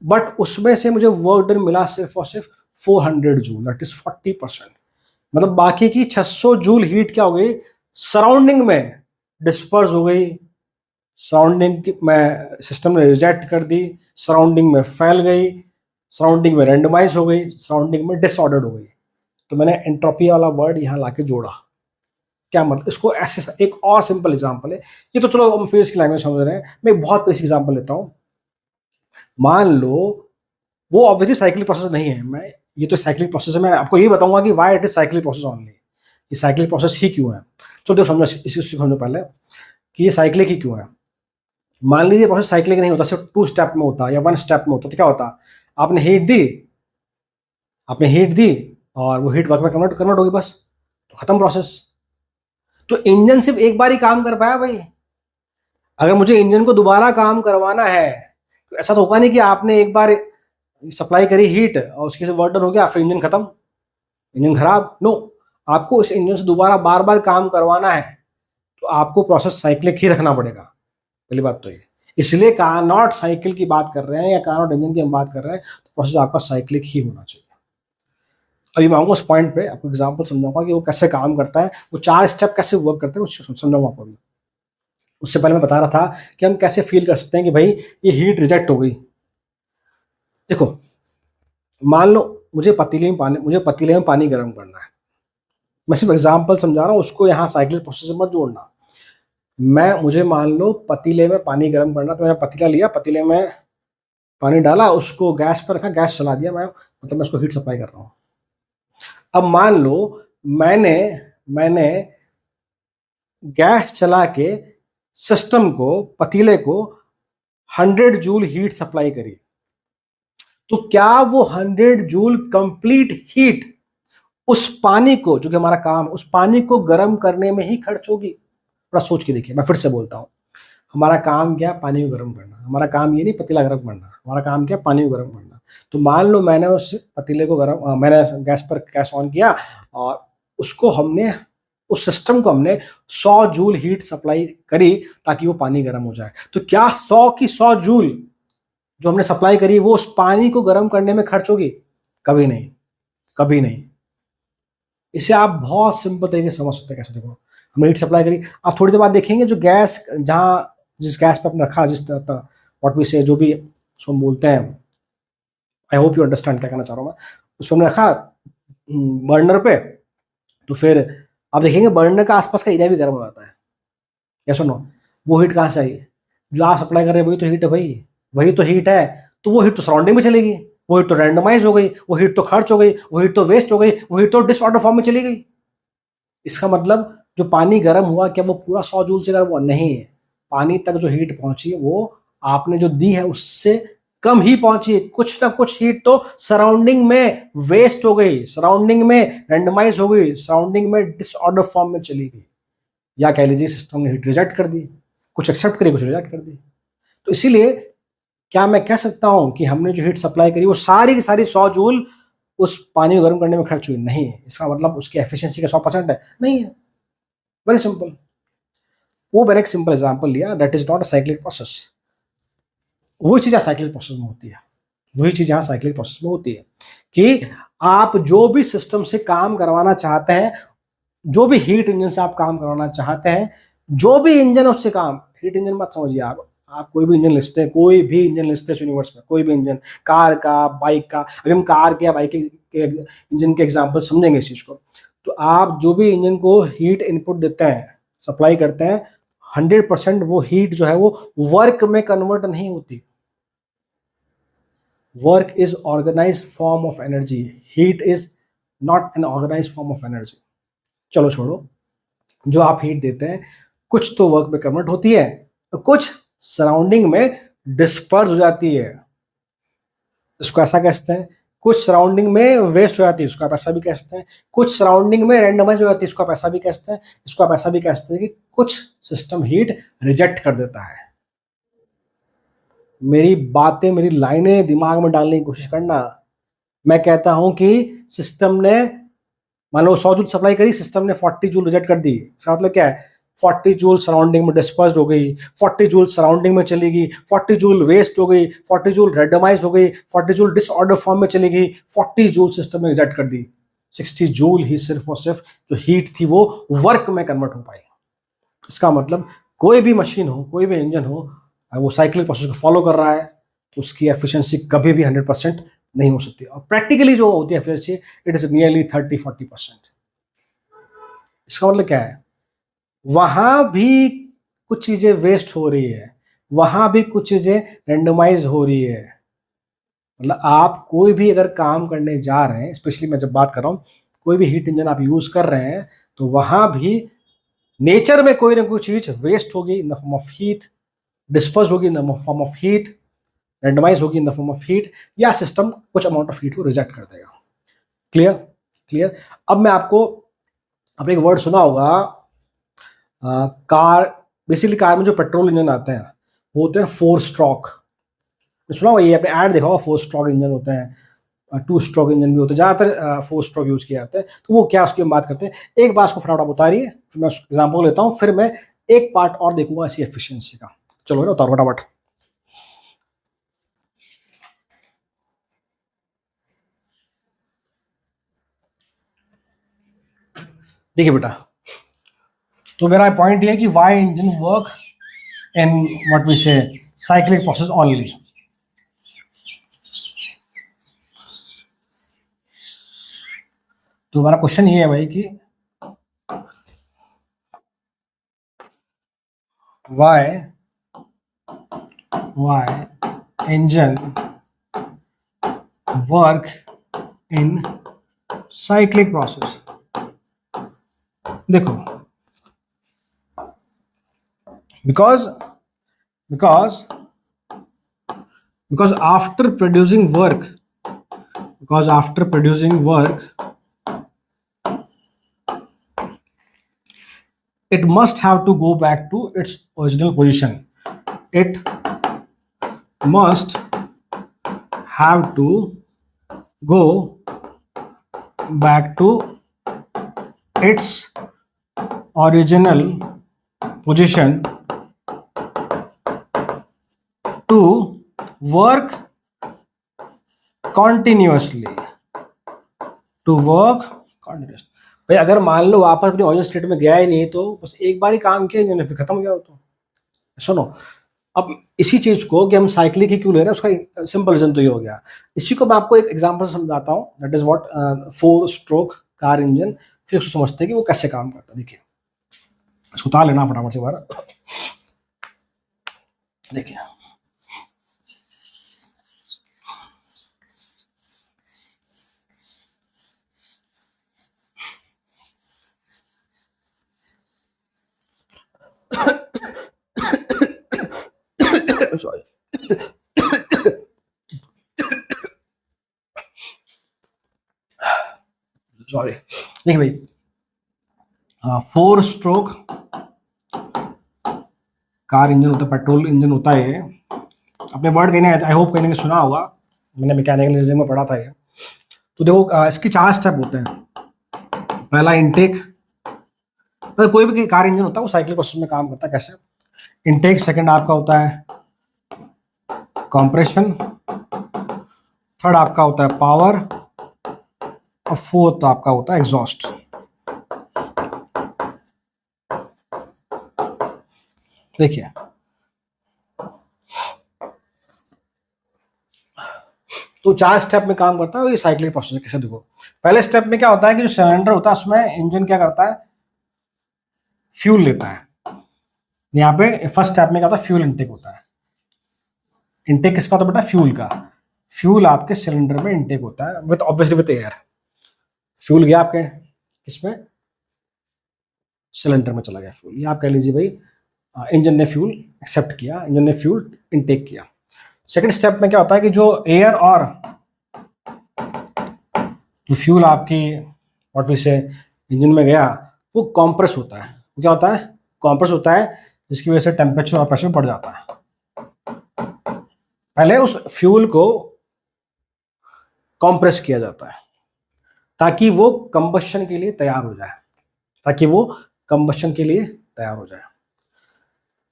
बट उसमें से मुझे वर्क डन मिला सिर्फ और सिर्फ 400 जूल, दैट इज 40%। मतलब बाकी की 600 जूल हीट क्या हो गई, सराउंडिंग में डिस्पर्स हो गई, सराउंडिंग में सिस्टम ने रिजेक्ट कर दी, सराउंडिंग में फैल गई, सराउंडिंग में रेंडमाइज हो गई, सराउंडिंग में डिसऑर्डर्ड हो गई। तो मैंने एंट्रोपी वाला वर्ड यहाँ लाके जोड़ा। क्या मतलब? इसको ऐसे एक और सिंपल एग्जांपल है, ये तो चलो हम फिजिक्स की लैंग्वेज समझ रहे हैं, मैं एक बहुत बेसिक एग्जांपल लेता हूँ। मान लो वो ऑब्वियसली साइक्लिक प्रोसेस नहीं है, मैं ये तो साइक्लिक प्रोसेस है, मैं आपको ये बताऊंगा कि why it is cyclic process only, ये साइक्लिक प्रोसेस ही क्यों है। चलो देखो, समझो इसी समझो पहले कि ये साइक्लिक ही क्यों है। मान लीजिए प्रोसेस साइक्लिक नहीं होता, सिर्फ 2 स्टेप में होता या 1 स्टेप में होता, तो क्या होता, आपने हीट दी और वो हीट वर्क में कन्वर्ट होगी, बस तो खत्म प्रोसेस। तो इंजन सिर्फ एक बार ही काम कर पाया भाई। अगर मुझे इंजन को दोबारा काम करवाना है तो ऐसा तो होगा नहीं कि आपने एक बार सप्लाई करी हीट और उसके से वर्क डन हो गया फिर इंजन खत्म, इंजन खराब। नो, आपको इस इंजन से दोबारा बार बार काम करवाना है तो आपको प्रोसेस साइक्लिक ही रखना पड़ेगा। पहली बात तो ये, इसलिए कार्नोट साइकिल की बात कर रहे हैं या कार्नोट इंजन की हम बात कर रहे हैं तो प्रोसेस आपका साइक्लिक ही होना चाहिए। अभी मैं आऊँगा उस पॉइंट पे, आपको एग्जांपल समझाऊंगा कि वो कैसे काम करता है, वो 4 स्टेप कैसे वर्क करते हैं, वो समझाऊंगा आपको अभी। उससे पहले मैं बता रहा था कि हम कैसे फील कर सकते हैं कि भाई ये हीट रिजेक्ट हो गई। देखो, मान लो मुझे पतीले में पानी गर्म करना है, मैं सिर्फ एग्जांपल समझा रहा हूँ, उसको यहाँ साइकिल प्रोसेस से मत जोड़ना। मुझे मान लो पतीले में पानी गर्म करना, तो मैंने पतीला लिया, पतीले में पानी डाला, उसको गैस पर रखा, गैस चला दिया, मैं उसको हीट सप्लाई कर रहा हूँ। अब मान लो मैंने गैस चला के सिस्टम को, पतीले को 100 जूल हीट सप्लाई करी, तो क्या वो 100 जूल कंप्लीट हीट उस पानी को, जो कि हमारा काम, उस पानी को गर्म करने में ही खर्च होगी? थोड़ा सोच के देखिए, मैं फिर से बोलता हूँ, हमारा काम क्या, पानी को गर्म करना। हमारा काम ये नहीं पतीला गर्म करना, हमारा काम क्या, पानी को गर्म करना। तो मान लो मैंने उस पतीले को मैंने गैस पर गैस ऑन किया और उसको हमने, उस सिस्टम को हमने 100 जूल हीट सप्लाई करी ताकि वो पानी गर्म हो जाए। तो क्या 100 की 100 जूल जो हमने सप्लाई करी वो उस पानी को गर्म करने में खर्च होगी? कभी नहीं, कभी नहीं। इसे आप बहुत सिंपल तरीके से समझ सकते हैं। कैसे? देखो, हमने हीट सप्लाई करी, आप थोड़ी देर बाद देखेंगे जो गैस, जहाँ जिस गैस पे आपने रखा, जिस तरह व्हाट वी से, जो भी उसको हम बोलते हैं, आई होप यू अंडरस्टैंड क्या कहना चाह रहा हूँ मैं, उस पर हमने रखा बर्नर पे, तो फिर आप देखेंगे बर्नर का आसपास का एरिया भी गर्म हो जाता है। या सुनो, वो हीट कहाँ से आई है? जो आप सप्लाई कर रहे हैं वही तो हीट है भाई, वही तो हीट है। तो वो हीट तो सराउंडिंग में चलेगी, वो हीट तो रैंडमाइज हो गई, वो हीट तो खर्च हो गई, वो हीट तो वेस्ट हो गई, वो हीट तो डिसऑर्डर फॉर्म में चली गई। इसका मतलब जो पानी गर्म हुआ, क्या वो पूरा 100 जूल से गर्म हुआ? नहीं है। पानी तक जो हीट पहुंची वो आपने जो दी है उससे कम ही पहुंची। कुछ ना कुछ हीट तो सराउंडिंग में वेस्ट हो गई, सराउंडिंग में रेंडमाइज हो गई, सराउंडिंग में डिसऑर्डर फॉर्म में चली गई, या कह लीजिए सिस्टम ने हीट रिजेक्ट कर दी, कुछ एक्सेप्ट करी, कुछ रिजेक्ट कर दी। तो इसीलिए क्या मैं कह सकता हूं कि हमने जो हीट सप्लाई करी वो सारी की सारी 100 जूल उस पानी को गर्म करने में खर्च हुई? नहीं है। इसका मतलब उसकी एफिशिएंसी का 100% है? नहीं है। Very simple. वो मैंने एक सिंपल एग्जांपल लिया, that is not a cyclic process. वो चीज़ साइक्लिक प्रोसेस में होती है। वही चीज यहाँ साइक्लिक प्रोसेस में होती है कि आप जो भी सिस्टम से काम करवाना चाहते हैं, जो भी हीट इंजन से आप काम करवाना चाहते हैं, जो भी इंजन है उससे काम, हीट इंजन मत समझिए आप कोई भी इंजन लिखते हैं, कोई भी इंजन लिखते हैं यूनिवर्स में, कोई भी इंजन, कार का, बाइक का, अभी हम कार के या बाइक के इंजन के एग्जाम्पल समझेंगे इस चीज को। तो आप जो भी इंजन को हीट इनपुट देते हैं, सप्लाई करते हैं, 100% वो हीट जो है वो वर्क में कन्वर्ट नहीं होती। Work is organised form of energy, heat is not an organised form of energy. चलो छोड़ो, जो आप हीट देते हैं कुछ तो वर्क में कन्वर्ट होती है, तो कुछ सराउंडिंग में डिस्पर्स हो जाती है, इसको ऐसा कहते हैं। कुछ सराउंडिंग में वेस्ट हो जाती है, इसको आप ऐसा भी कहते हैं। कुछ सराउंडिंग में रैंडमाइज हो जाती है, इसको आप ऐसा भी कहते हैं। इसको आप ऐसा भी कहते हैं कि कुछ सिस्टम हीट रिजेक्ट कर देता है। मेरी बातें, मेरी लाइनें दिमाग में डालने की कोशिश करना। मैं कहता हूं कि सिस्टम ने, मान लो 100 जूल सप्लाई करी, सिस्टम ने 40 जूल रिजेक्ट कर दी, इसका मतलब क्या है? 40 जूल सराउंडिंग में डिस्पर्स्ड हो गई, 40 जूल सराउंडिंग में चली गई, 40 जूल वेस्ट हो गई, 40 जूल रेंडमाइज हो गई, 40 जूल डिसऑर्डर फॉर्म में चली गई, 40 जूल सिस्टम ने रिजेक्ट कर दी। 60 जूल ही सिर्फ और सिर्फ जो हीट थी वो वर्क में कन्वर्ट हो पाई। इसका मतलब कोई भी मशीन हो, कोई भी इंजन हो, अगर वो साइक्लिक प्रोसेस को फॉलो कर रहा है तो उसकी एफिशिएंसी कभी भी 100% नहीं हो सकती। और प्रैक्टिकली जो होती है एफिशिएंसी, इट इज नियरली 30-40%। इसका मतलब क्या है? वहां भी कुछ चीजें वेस्ट हो रही है, वहां भी कुछ चीजें रेंडमाइज हो रही है। मतलब आप कोई भी अगर काम करने जा रहे हैं, स्पेशली मैं जब बात कर रहा हूँ, कोई भी हीट इंजन आप यूज कर रहे हैं, तो वहां भी नेचर में कोई ना कोई चीज वेस्ट होगी in the form of heat, disperse होगी in the form of heat, randomise होगी in the form of heat, या सिस्टम कुछ अमाउंट ऑफ हीट को रिजेक्ट कर देगा। क्लियर? क्लियर? अब मैं आपको, आपने एक वर्ड सुना होगा, कार, बेसिकली कार में जो पेट्रोल इंजन आते हैं वो होते हैं 4 स्ट्रोक। सुना होगा, ये आपने ऐड देखा होगा, 4 स्ट्रोक इंजन होते हैं, 2 स्ट्रोक इंजन भी होते हैं, ज़्यादातर 4 स्ट्रोक यूज किए जाते हैं। तो वो क्या, उसकी हम बात करते हैं। एक बार उसको फटाफट आप उतारिए, फिर मैं एग्जाम्पल लेता हूँ, फिर मैं एक पार्ट और देखूंगा ऐसी एफिशिएंसी का। चलो ना, उतारो फटाफट। देखिए बेटा, तो मेरा पॉइंट ये है कि why engine work in what we say cyclic process only. तो हमारा क्वेश्चन ये है भाई कि why engine work in cyclic process। देखो, because after producing work, it must have to go back to its original position. It must have to go back to its original position to work continuously, भाई अगर मान लो वापस अपने original state में गया ही नहीं, तो बस एक बार ही काम किया इन्होंने, फिर खत्म हो गया हो। तो सुनो, अब इसी चीज को कि हम साइक्लिक ही क्यों ले रहे हैं, उसका सिंपल रीजन तो ये हो गया। इसी को मैं आपको एक एग्जांपल से समझाता हूँ, that is what 4 stroke car engine, फिर उसको समझते हैं कि वो कैसे काम करता है। देखिए, इसको उतार लेना फटाफट से बाहर। देखिए, सॉरी सॉरी। देखिए भाई, 4 स्ट्रोक कार इंजन होता है, पेट्रोल इंजन होता है। अपने वर्ड कहने, आई होप कहने सुना होगा, मैंने मैकेनिकल इंजीनियरिंग में पढ़ा था ये। तो देखो, इसके 4 स्टेप होते हैं। पहला इनटेक, मतलब कोई भी कार इंजन होता है वो साइक्लिक प्रोसेस में काम करता है। कैसे? इनटेक। सेकंड आपका होता है कंप्रेशन, थर्ड आपका होता है पावर और फोर्थ आपका होता है एग्जॉस्ट। देखिए तो 4 स्टेप में काम करता है ये साइक्लिक प्रोसेस। कैसे देखो, पहले स्टेप में क्या होता है कि जो सिलेंडर होता है उसमें इंजन क्या करता है, फ्यूल लेता है। यहाँ पे फर्स्ट स्टेप में क्या होता है, फ्यूल इनटेक होता है। इनटेक किसका होता है बेटा, फ्यूल का। फ्यूल आपके सिलेंडर में इनटेक होता है with obviously with air. Fuel गया आपके किसमें, सिलेंडर में चला गया फ्यूल। ये आप कह लीजिए भाई इंजन ने फ्यूल एक्सेप्ट किया, इंजन ने फ्यूल इनटेक किया। सेकंड स्टेप में क्या होता है कि जो एयर और जो फ्यूल आपकी व्हाट वी से इंजन में गया वो कॉम्प्रेस होता है। वो क्या होता है, कॉम्प्रेस होता है, जिसकी वजह से टेम्परेचर और प्रेशर बढ़ जाता है। पहले उस फ्यूल को कॉम्प्रेस किया जाता है ताकि वो कंबशन के लिए तैयार हो जाए, ताकि वो कंबशन के लिए तैयार हो जाए।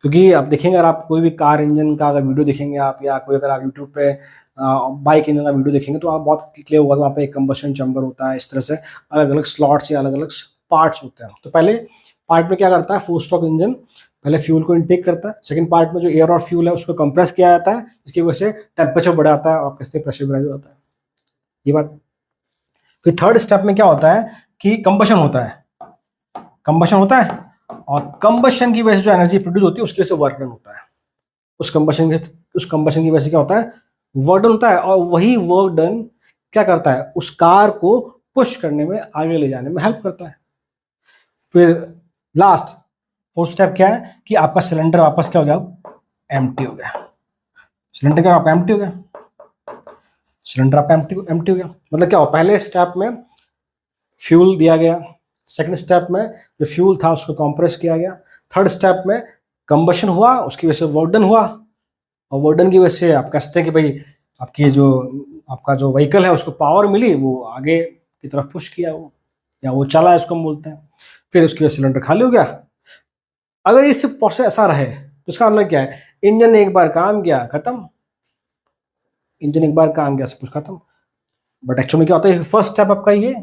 क्योंकि आप देखेंगे, अगर आप कोई भी कार इंजन का अगर वीडियो देखेंगे आप, या कोई अगर आप यूट्यूब पे बाइक इंजन का वीडियो देखेंगे तो आप बहुत क्लियर होगा, वहाँ पे एक कंबशन चैम्बर होता है। इस तरह से अलग अलग स्लॉट्स या अलग अलग पार्ट्स होते हैं। तो पहले पार्ट में क्या करता है, 4 स्ट्रोक इंजन पहले फ्यूल को इनटेक करता है। सेकंड पार्ट में जो एयर और फ्यूल है उसको कंप्रेस किया जाता है, जिसकी वजह से टेम्परेचर बढ़ जाता है और किससे प्रेशर बढ़ जाता है, ये बात। फिर थर्ड स्टेप में क्या होता है कि कंबशन होता है। कंबशन होता है और कंबशन की वजह से जो एनर्जी प्रोड्यूस होती है उसकी वजह से वर्क डन होता है। उस कंबशन की वजह से क्या होता है, वर्क डन होता है। और वही वर्क डन क्या करता है, उस कार को पुश करने में, आगे ले जाने में हेल्प करता है। फिर लास्ट फोर्थ स्टेप क्या है कि आपका सिलेंडर वापस क्या हो गया, एम्प्टी हो गया। सिलेंडर क्या आपका एम्प्टी हो गया, सिलेंडर आपका एम्प्टी हो गया। मतलब क्या हो, पहले स्टेप में फ्यूल दिया गया, सेकंड स्टेप में जो फ्यूल था उसको कंप्रेस किया गया, थर्ड स्टेप में कंबशन हुआ, उसकी वजह से वर्क डन हुआ, और वर्क डन की वजह से आप कह सकते हैं कि भाई आपकी जो आपका जो व्हीकल है उसको पावर मिली, वो आगे की तरफ पुश किया वो, या वो चला, इसको हम बोलते हैं। फिर उसकी वजह से सिलेंडर खाली हो गया। अगर ये सिर्फ प्रोसेस ऐसा रहे तो इसका मतलब क्या है, इंजन ने एक बार काम किया खत्म, इंजन एक बार काम किया सब कुछ खत्म। बट एक्चुअली क्या होता है, फर्स्ट स्टेप आपका ये,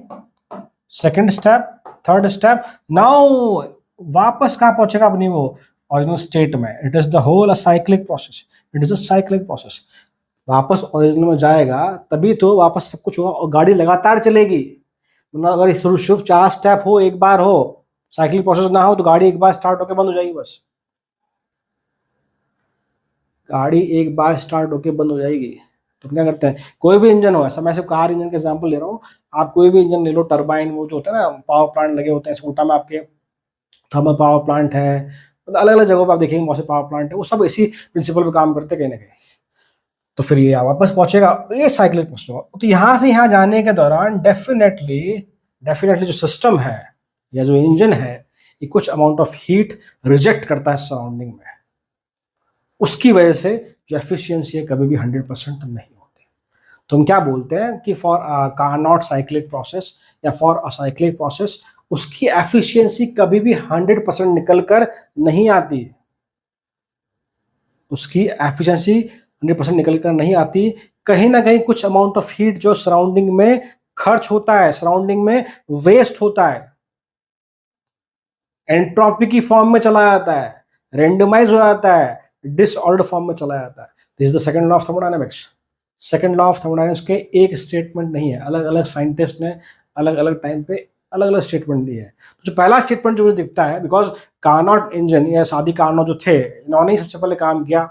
second step, third step, now वापस कहाँ पहुंचेगा अपनी वो ओरिजिनल स्टेट में। It is the whole a cyclic process, it is a cyclic process. वापस ओरिजिनल में जाएगा तभी तो वापस सब कुछ होगा और गाड़ी लगातार चलेगी। मतलब अगर शुरू 4 स्टेप हो, एक बार हो, साइक्लिक प्रोसेस ना हो तो गाड़ी एक बार स्टार्ट होकर बंद हो जाएगी। बस गाड़ी एक बार स्टार्ट होकर बंद हो जाएगी। तो क्या करते हैं, कोई भी इंजन हो, ऐसा मैं सिर्फ कार इंजन का एग्जांपल ले रहा हूँ, आप कोई भी इंजन ले लो, टरबाइन वो जो होता है ना, पावर प्लांट लगे होते हैं स्कूटा में आपके, थर्मल पावर प्लांट है, मतलब अलग अलग जगहों पर आप देखेंगे बहुत से पावर प्लांट है, वो सब इसी प्रिंसिपल पे काम करते हैं कहीं ना कहीं। तो फिर ये वापस पहुंचेगा, ये साइक्लिक प्रोसेस होगा। तो यहाँ से यहाँ जाने के दौरान डेफिनेटली जो सिस्टम है या जो इंजन है, ये कुछ अमाउंट ऑफ हीट रिजेक्ट करता है सराउंडिंग में। उसकी वजह से जो एफिशिएंसी है कभी भी 100% नहीं होती। तो हम क्या बोलते हैं कि फॉर कार्नोट साइक्लिक प्रोसेस या फॉर अ साइक्लिक प्रोसेस, उसकी एफिशिएंसी कभी भी 100% निकल कर नहीं आती। उसकी एफिशिएंसी 100% निकल कर नहीं आती। कहीं ना कहीं कुछ अमाउंट ऑफ हीट जो सराउंडिंग में खर्च होता है, सराउंडिंग में वेस्ट होता है, एंट्रोपी की फॉर्म में चला जाता है, रेंडमाइज हो जाता है, डिसऑर्डर फॉर्म में चला जाता है। This is the second law of thermodynamics. Second law of thermodynamics के एक स्टेटमेंट नहीं है, अलग अलग साइंटिस्ट ने अलग अलग टाइम पे अलग अलग स्टेटमेंट दिए हैं। तो जो पहला स्टेटमेंट जो मुझे दिखता है, बिकॉज कार्नोट इंजन या सादी कार्नोट जो थे, इन्होंने ही सबसे पहले काम किया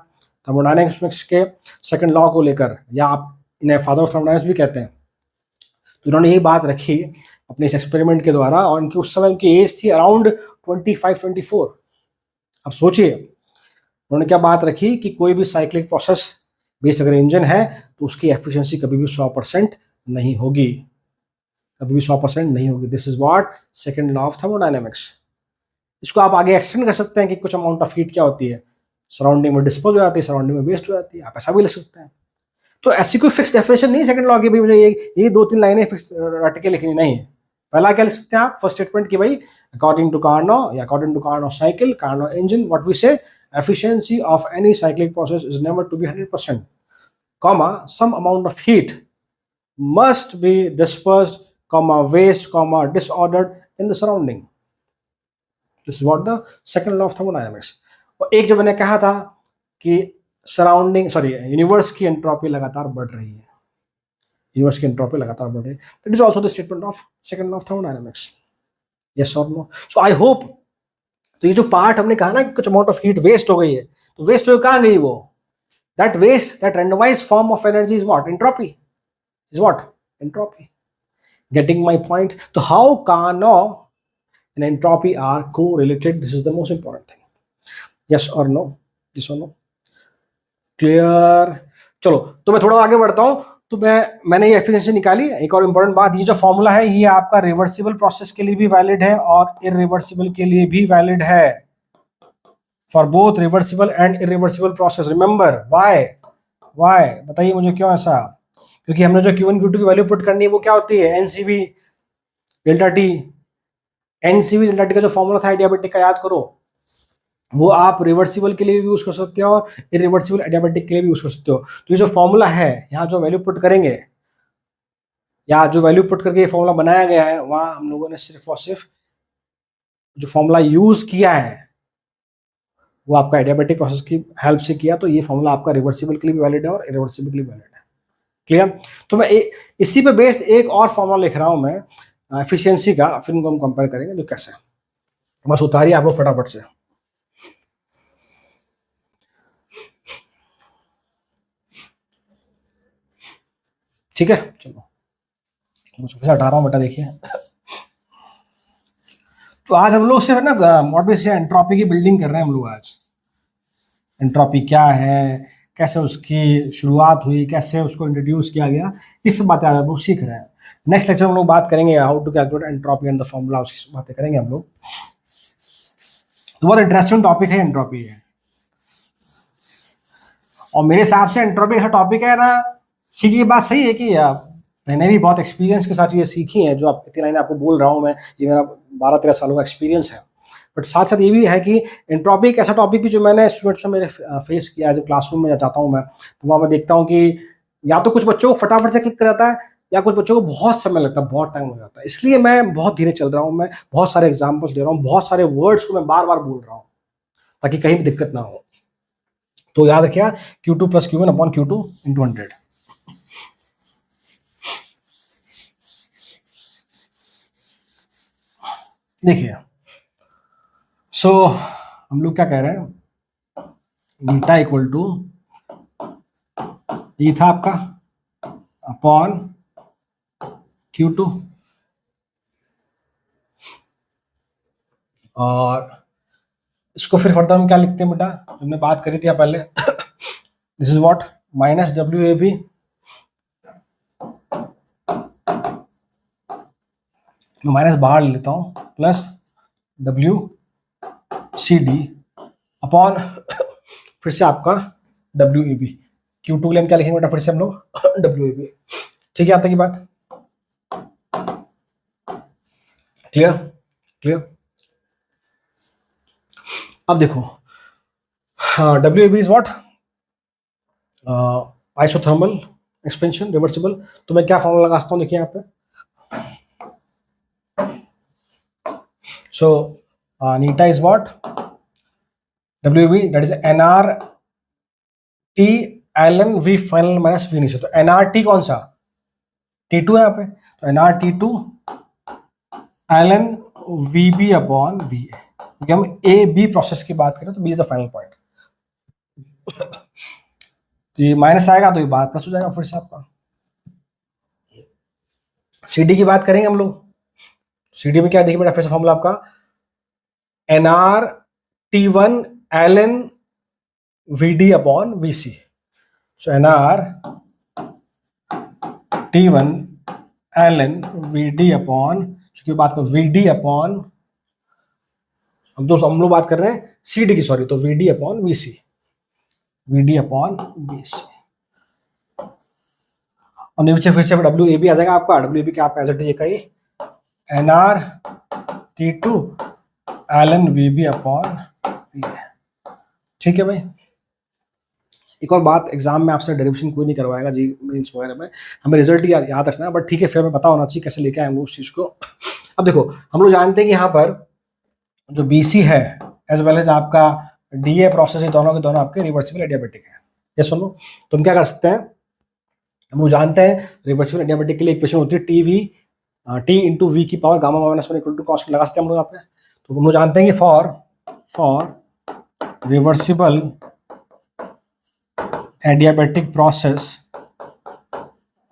थर्मोडायनामिक्स के सेकंड लॉ को लेकर, या आप इन्हें फादर ऑफ थर्मोडायनामिक्स भी कहते हैं। तो इन्होंने यही बात रखी अपने इस एक्सपेरिमेंट के द्वारा, और उनकी उस समय उनकी एज थी अराउंड 25-24। अब सोचिए उन्होंने क्या बात रखी कि कोई भी साइक्लिक प्रोसेस बेस्ड अगर इंजन है तो उसकी एफिशिएंसी कभी भी 100% नहीं होगी, कभी भी 100% नहीं होगी। This is what second law of thermodynamics. इसको आप आगे एक्सटेंड कर सकते हैं कि कुछ अमाउंट ऑफ हीट क्या होती है, सराउंडिंग में डिस्पोज हो जाती है, सराउंडिंग में वेस्ट हो जाती है, आप ऐसा भी लिख सकते हैं। तो ऐसी कोई फिक्स डेफिनेशन नहीं सेकंड लॉ की, भाई मुझे ये 2-3 लाइनें फिक्स रट के लिखनी नहीं है। पहला क्या लिख सकते हैं आप, फर्स्ट स्टेटमेंट की भाई अकॉर्डिंग टू कार्नो या according to Carnot cycle, Carnot engine, what we say efficiency of any cyclic process is never to be 100%, comma some amount of heat must be dispersed, waste, disordered in the surrounding. This is what the second law of thermodynamics. और एक जो मैंने कहा था कि universe की entropy लगातार बढ़ रही है, यूनिवर्स की एंट्रोपी लगातार बढ़ रही है, that is also the statement of second law of thermodynamics. Yes और नो? सो आई होप, तो ये जो पार्ट हमने कहा ना कि कुछ अमाउंट ऑफ हीट वेस्ट हो गई है, तो वेस्ट हो कहाँ गई वो? That waste, that randomised form of energy is what? Entropy. Is what? Entropy. Getting my point? So how Carnot and entropy are correlated? This is the most important thing. Yes or no? Yes or no? Clear? चलो, तो मैं थोड़ा आगे बढ़ता हूँ. तो मैंने ये एफिशिएंसी निकाली. एक और इंपॉर्टेंट बात, ये जो फॉर्मूला है ये आपका रिवर्सिबल प्रोसेस के लिए भी वैलिड है और इरिवर्सिबल के लिए भी वैलिड है. For both reversible and irreversible process. Remember why? बताइए मुझे क्यों ऐसा? क्योंकि हमने जो Q1 Q2 की वैल्यू पुट करनी है वो क्या होती है? NCV delta T. NCV delta T का जो फॉर्मूला था एडियाबेटिक का, याद करो. वो आप रिवर्सिबल के लिए भी यूज कर सकते हो और इरिवर्सिबल एडियाबेटिक के लिए भी यूज कर सकते हो. तो ये जो फॉर्मूला है, यहाँ जो वैल्यू पुट करेंगे या जो वैल्यू पुट करके ये फॉर्मूला बनाया गया है, वहां हम लोगों ने सिर्फ और सिर्फ जो फॉर्मूला यूज किया है वो आपका एडियाबेटिक प्रोसेस की हेल्प से किया. तो ये फॉर्मूला आपका रिवर्सिबल के लिए भी वैलिड है और इरिवर्सिबल के लिए वैलिड है. क्लियर? तो मैं इसी पे बेस्ड एक और फॉर्मूला लिख रहा हूं मैं एफिशिएंसी का, फिर उनको हम कंपेयर करेंगे जो कैसे. बस उतारिए आप लोग फटाफट से. ठीक है, चलो मुझे फिर हटा रहा हूं बेटा. देखिए, तो आज हम लोग सिर्फ ना व्हाट वी से एंट्रोपी की बिल्डिंग कर रहे हैं हम लोग. आज एंट्रोपी क्या है, कैसे उसकी शुरुआत हुई, कैसे उसको इंट्रोड्यूस किया गया, इस सब बातें आज हम लोग सीख रहे हैं. नेक्स्ट लेक्चर हम लोग बात करेंगे how to calculate entropy and the formula, उसकी बातें करेंगे हम लोग. तो बहुत इंटरेस्टिंग टॉपिक है एंट्रोपी है. और मेरे हिसाब से एंट्रोपी ऐसा टॉपिक है ना, सीखी की बात सही है कि मैंने भी बहुत एक्सपीरियंस के साथ ये सीखी है. जो आप इतनी लाइन आपको बोल रहा हूँ मैं, ये मेरा 12-13 सालों का एक्सपीरियंस है. बट साथ साथ ये भी है कि एंट्रोपी एक ऐसा टॉपिक भी जो मैंने स्टूडेंट्स में मेरे फेस किया है. जब क्लासरूम में जाता हूँ मैं, तो वहाँ मैं देखता हूँ कि या तो कुछ बच्चों को फटाफट से क्लिक कर जाता है, या कुछ बच्चों को बहुत समय लगता है, बहुत टाइम हो जाता है. इसलिए मैं बहुत धीरे चल रहा हूँ, मैं बहुत सारे एग्जाम्पल्स दे रहा हूँ, बहुत सारे वर्ड्स को मैं बार बार बोल रहा हूँ ताकि कहीं भी दिक्कत ना हो. तो याद रखिए, Q2 + Q1 अपॉन Q2 × 100. देखिए, सो हम लोग क्या कह रहे हैं, बीटा इक्वल टू ये था आपका अपॉन Q2, और इसको फिर फर्दर हम क्या लिखते हैं बेटा, हमने बात करी थी पहले. This is what? Minus WAB, मैं माइनस बाहर ले लेता हूँ, प्लस WCD अपॉन फिर से आपका WAB. Q2 के लिए हम क्या लिखेंगे बेटा? फिर से हम लोग WAB. ठीक है, आता की बात? क्लियर? अब देखो, WAB is what? Isothermal expansion reversible. तो मैं क्या फॉर्मूला लगाता हूँ, देखिए यहाँ पे. सो नीटा is what? WAB that is NRT ln V final minus V initial. तो NRT कौन सा? T2 है यहाँ पे. तो NRT2 ln VB upon VA. क्योंकि हम AB प्रोसेस की बात करें तो B is the final point. तो ये माइनस आएगा तो ये बाहर प्लस हो जाएगा फिर से आपका. CD की बात करेंगे हम लोग. CD में क्या देखिए बेटा, फिर से फॉर्मूला आपका NRT1 ln VD upon VC. सो NRT1 ln VD अपॉन, चूंकि बात कर VD अपॉन, हम लोग बात कर रहे हैं CD की, सॉरी, तो VD अपॉन VC. और नीचे फिर से WAB आ जाएगा आपका. WAB क्या आपका एज इट इज ही NRT2 ln VB upon VA. ठीक है भाई, एक और बात, एग्जाम में आपसे डेरिवेशन कोई नहीं करवाएगा जी मीन्स वगैरह में, हमें रिजल्ट याद रखना है, बट ठीक है फिर हमें पता होना चाहिए कैसे लेके आए हम लोग उस चीज़ को। अब देखो हम लोग जानते हैं कि यहाँ पर जो BC है एज वेल एज आपका DA प्रोसेस, ये दोनों के दोनों आपके रिवर्सिबल एडियाबेटिक है। ये सुनो, तो हम क्या कर सकते हैं, हम लोग जानते हैं रिवर्सिबल एडियाबेटिक के लिए इक्वेशन होती है T इंटू वी की power gamma minus one equal to const लगा सकते हैं हम लोग यहाँ पे। तो हम लोग जानते हैं कि for reversible adiabatic process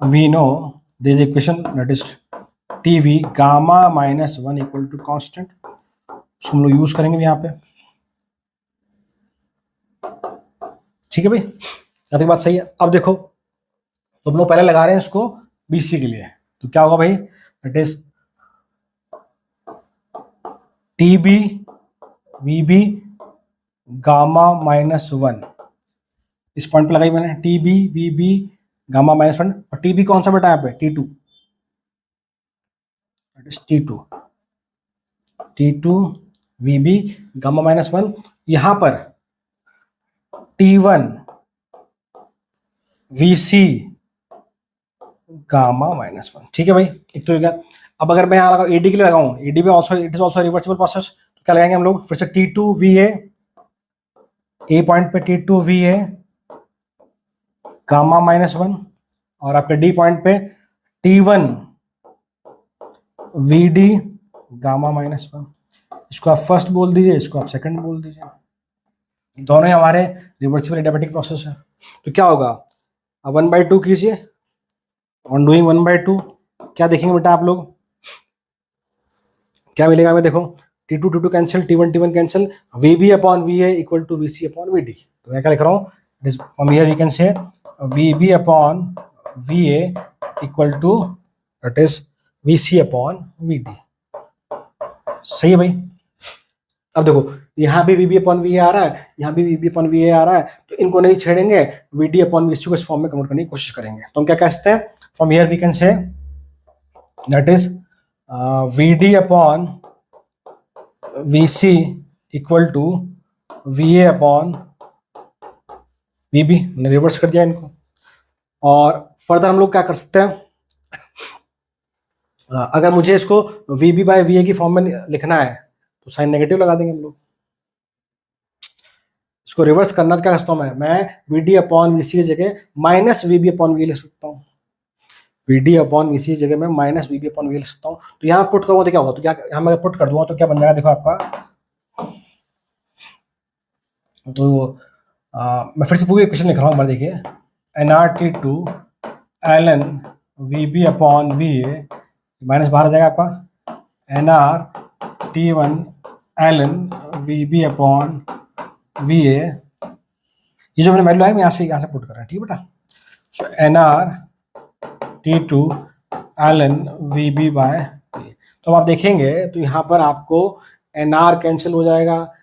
we know there is equation that is TV gamma minus 1 equal to constant, उसको हम लोग यूज करेंगे यहाँ पे। ठीक है भाई, यहाँ तक बात सही है। अब देखो तो हम लोग पहले लगा रहे हैं इसको BC के लिए, तो क्या होगा भाई, that is TB VB gamma minus 1, इस पॉइंट पे लगाई मैंने TB VB गामा माइनस 1, और TB कौन सा बेटा यहाँ पे T2, that is T2 VB gamma minus 1, यहाँ पर T1 VC गामा माइनस 1। ठीक है भाई, एक तो हो गया। अब अगर मैं यहाँ लगा AD के लिए लगाऊं, AD में also it is also reversible process, तो क्या लगाएंगे हम लोग फिर से T2 VA, A पॉइंट पे T2 VA गामा माइनस 1, और आपके D पॉइंट पे T1 VD गामा माइनस 1। इसको आप फर्स्ट बोल दीजिए, इसको आप सेकंड बोल दीजिए, दोनों ही हमारे रिवर्सिबल एडियाबेटिक प्रोसेस है। तो क्या होगा, अब 1/2 कीजिए, ऑन डूइंग 1/2 क्या देखेंगे बेटा आप लोग, क्या मिलेगा हमें, देखो T2 T2 cancel, T1 cancel, VB upon VA equal to VC upon VD। तो मैं क्या लिख रहा हूँ, from here we can say VB upon VA equal to that is VC upon VD। सही है भाई। अब देखो यहाँ भी VB अपॉन VA आ रहा है, यहाँ भी VB अपॉन VA आ रहा है, तो इनको नहीं छेड़ेंगे, VD अपॉन VC को इस फॉर्म में कन्वर्ट करने की कोशिश करेंगे। तो हम क्या कह सकते हैं, from here we can say that is VD upon VC equal to VA upon VB, मैंने रिवर्स कर दिया इनको। और फर्दर हम लोग क्या कर सकते हैं, अगर मुझे इसको VB बाय VA की फॉर्म में लिखना है तो साइन नेगेटिव लगा देंगे हम लोग। इसको रिवर्स करना क्या करता हूँ मैं VD अपॉन VC की जगह माइनस VB अपॉन VA लिख सकता हूँ, VD अपॉन VC की जगह में माइनस VB अपॉन VA लिख सकता हूँ। तो यहाँ पुट करूँगा तो क्या होगा, तो क्या यहाँ मैं पुट कर दूंगा तो क्या बन जाएगा, देखो आपका, तो मैं फिर से पूरी इक्वेशन लिख रहा हूँ, देखिए nRT2 ln VB upon VA, minus बाहर आ जाएगा आपका nRT1 ln VB upon VA, ये जो मैंने वैल्यू है मैं यहाँ से पुट कर रहा है। ठीक है बेटा, so nRT2 ln VB by VA। तो आप देखेंगे तो यहाँ पर आपको nR कैंसिल हो जाएगा,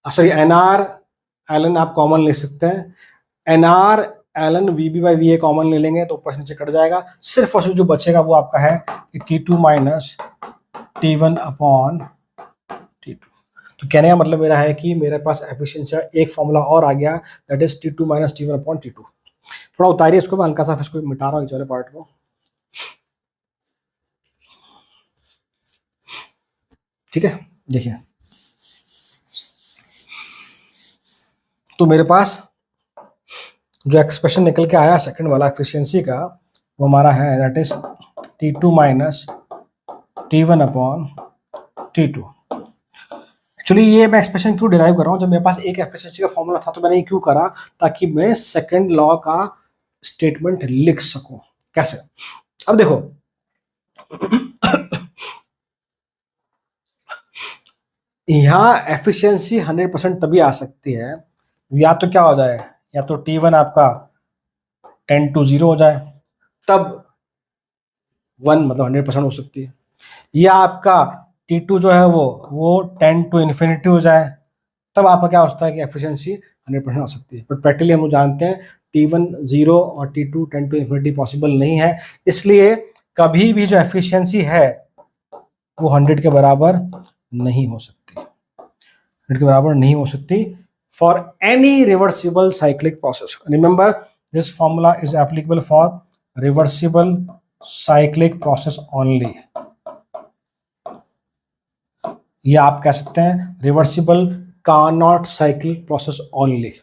सॉरी nR ln आप कॉमन ले सकते हैं, nR ln VB by VA common ले लेंगे तो ऊपर से नीचे कट जाएगा, सिर्फ और सिर्फ जो बचेगा वो आपका है कि T2 minus T1 upon T2। तो कहने का मतलब मेरा है कि मेरे पास एफिशिएंसी का एक फॉर्मूला और आ गया, that is T2 minus T1 upon T2। थोड़ा उतारिए इसको, मैं हल्का सा इसको मिटा रहा हूँ इस वाले पार्ट को। ठीक है, देखिए तो मेरे पास जो एक्सप्रेशन निकल के आया सेकंड वाला एफिशिएंसी का, वो हमारा है that is T2 minus T1 upon T2। Actually ये मैं एक्सप्रेशन क्यों डिराइव कर रहा हूँ, जब मेरे पास एक एफिशिएंसी का फॉर्मूला था तो मैंने ये क्यों करा, ताकि मैं सेकंड लॉ का स्टेटमेंट लिख सकूं। कैसे, अब देखो यहाँ एफिशिएंसी 100% तभी आ सकती है या तो क्या हो जाए, या तो T1 आपका 10 to 0 हो जाए तब 1 मतलब 100% हो सकती है, या आपका T2 जो है वो 10 to infinity हो जाए तब आपका क्या होता है कि एफिशिएंसी 100% आ सकती है। बट प्रैक्टिकली हम लोग जानते हैं T1 0 और T2 10 to infinity पॉसिबल नहीं है, इसलिए कभी भी जो एफिशिएंसी है वो 100 के बराबर नहीं हो सकती, 100 के बराबर नहीं हो सकती। for any reversible cyclic process. Remember, this formula is applicable for reversible cyclic process only. ये आप कह सकते हैं reversible Carnot cycle process only.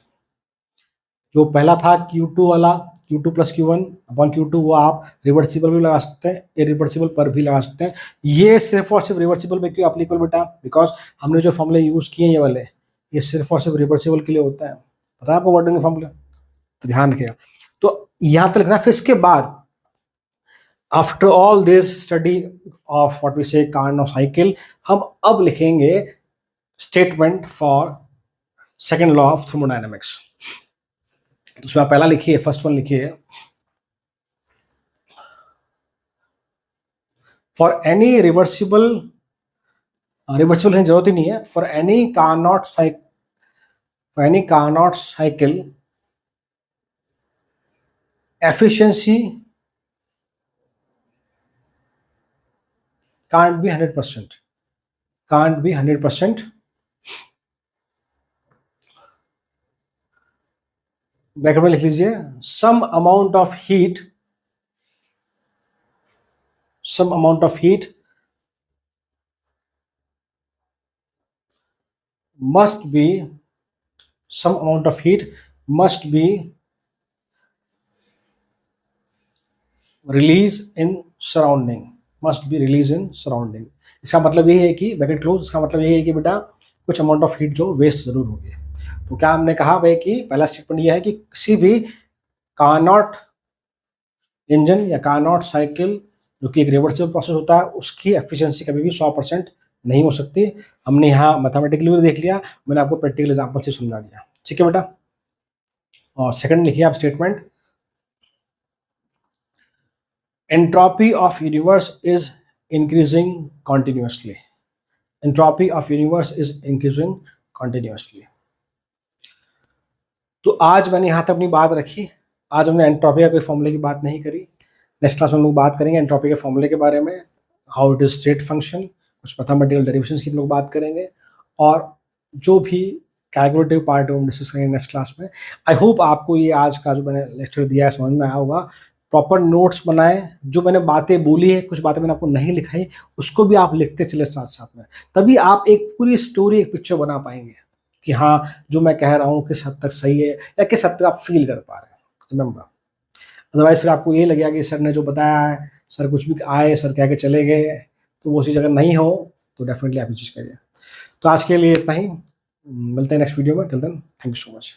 जो पहला था Q2 वाला, Q2 plus Q1 upon Q2, वो आप रिवर्सिबल भी लगा सकते हैं, इरिवर्सिबल पर भी लगा सकते हैं। ये सिर्फ और सिर्फ रिवर्सिबल में क्यों एप्लीकेबल बेटा? बिकॉज हमने जो फॉर्मूले यूज किए ये वाले, ये सिर्फ और सिर्फ रिवर्सिबल के लिए होता है। पता है आपको वर्डिंग के फॉर्मूले? तो ध्यान रखिएगा। तो यहां तक लिखना। फिर इसके बाद after all this study of what we say Carnot cycle, हम अब लिखेंगे statement for second law of thermodynamics. उसमें आप पहला लिखिए, फर्स्ट वन लिखिए, फॉर एनी रिवर्सिबल की जरूरत ही नहीं है, for any Carnot cycle efficiency can't be 100%, can't be 100%. Bracket में लिख लीजिए, some amount of heat must be released in surrounding, इसका मतलब ये है कि ब्रैकेट क्लोज, इसका मतलब ये है कि बेटा कुछ अमाउंट ऑफ हीट जो वेस्ट जरूर होगी। तो क्या हमने कहा भाई कि पहला स्टेटमेंट ये है कि किसी भी कार्नोट इंजन या कार्नोट साइकिल जो कि एक रिवर्सिबल प्रोसेस होता है, उसकी एफिशिएंसी कभी भी 100% नहीं हो सकती। हमने यहाँ मैथमेटिकली भी देख लिया, मैंने आपको प्रैक्टिकल एग्जाम्पल से समझा दिया। ठीक है बेटा। और सेकंड लिखिए आप statement, entropy of universe is increasing continuously. Entropy of universe is increasing continuously. तो आज मैंने यहाँ तक अपनी बात रखी। आज हमने एंट्रोपी का कोई फॉर्मूले की बात नहीं करी। नेक्स्ट क्लास में हम लोग बात करेंगे एंट्रोपी के फॉर्मूले के बारे में, how it is state function, कुछ मैथमेटिकल डेरिवेशंस की हम लोग बात करेंगे, और जो भी कैलकुलेटिव पार्ट है वो हम डिस्कस करेंगे नेक्स्ट क्लास में। आई होप आपको ये आज का जो मैंने लेक्चर दिया है समझ में आया होगा। प्रॉपर नोट्स बनाएं, जो मैंने बातें बोली है, कुछ बातें मैंने आपको नहीं लिखाई, उसको भी आप लिखते चले साथ साथ में, तभी आप एक पूरी स्टोरी, एक पिक्चर बना पाएंगे कि हाँ जो मैं कह रहा हूँ किस हद तक सही है या किस हद तक आप फील कर पा रहे हैं। रिमेंबर, अदरवाइज फिर आपको ये लगेगा कि सर ने जो बताया है, सर कुछ भी आए, सर कह के चले गए, तो वो चीज़ अगर नहीं हो तो डेफिनेटली आप ये चीज़ करिए। तो आज के लिए इतना ही, मिलते हैं नेक्स्ट वीडियो में। Till then, thank you so much.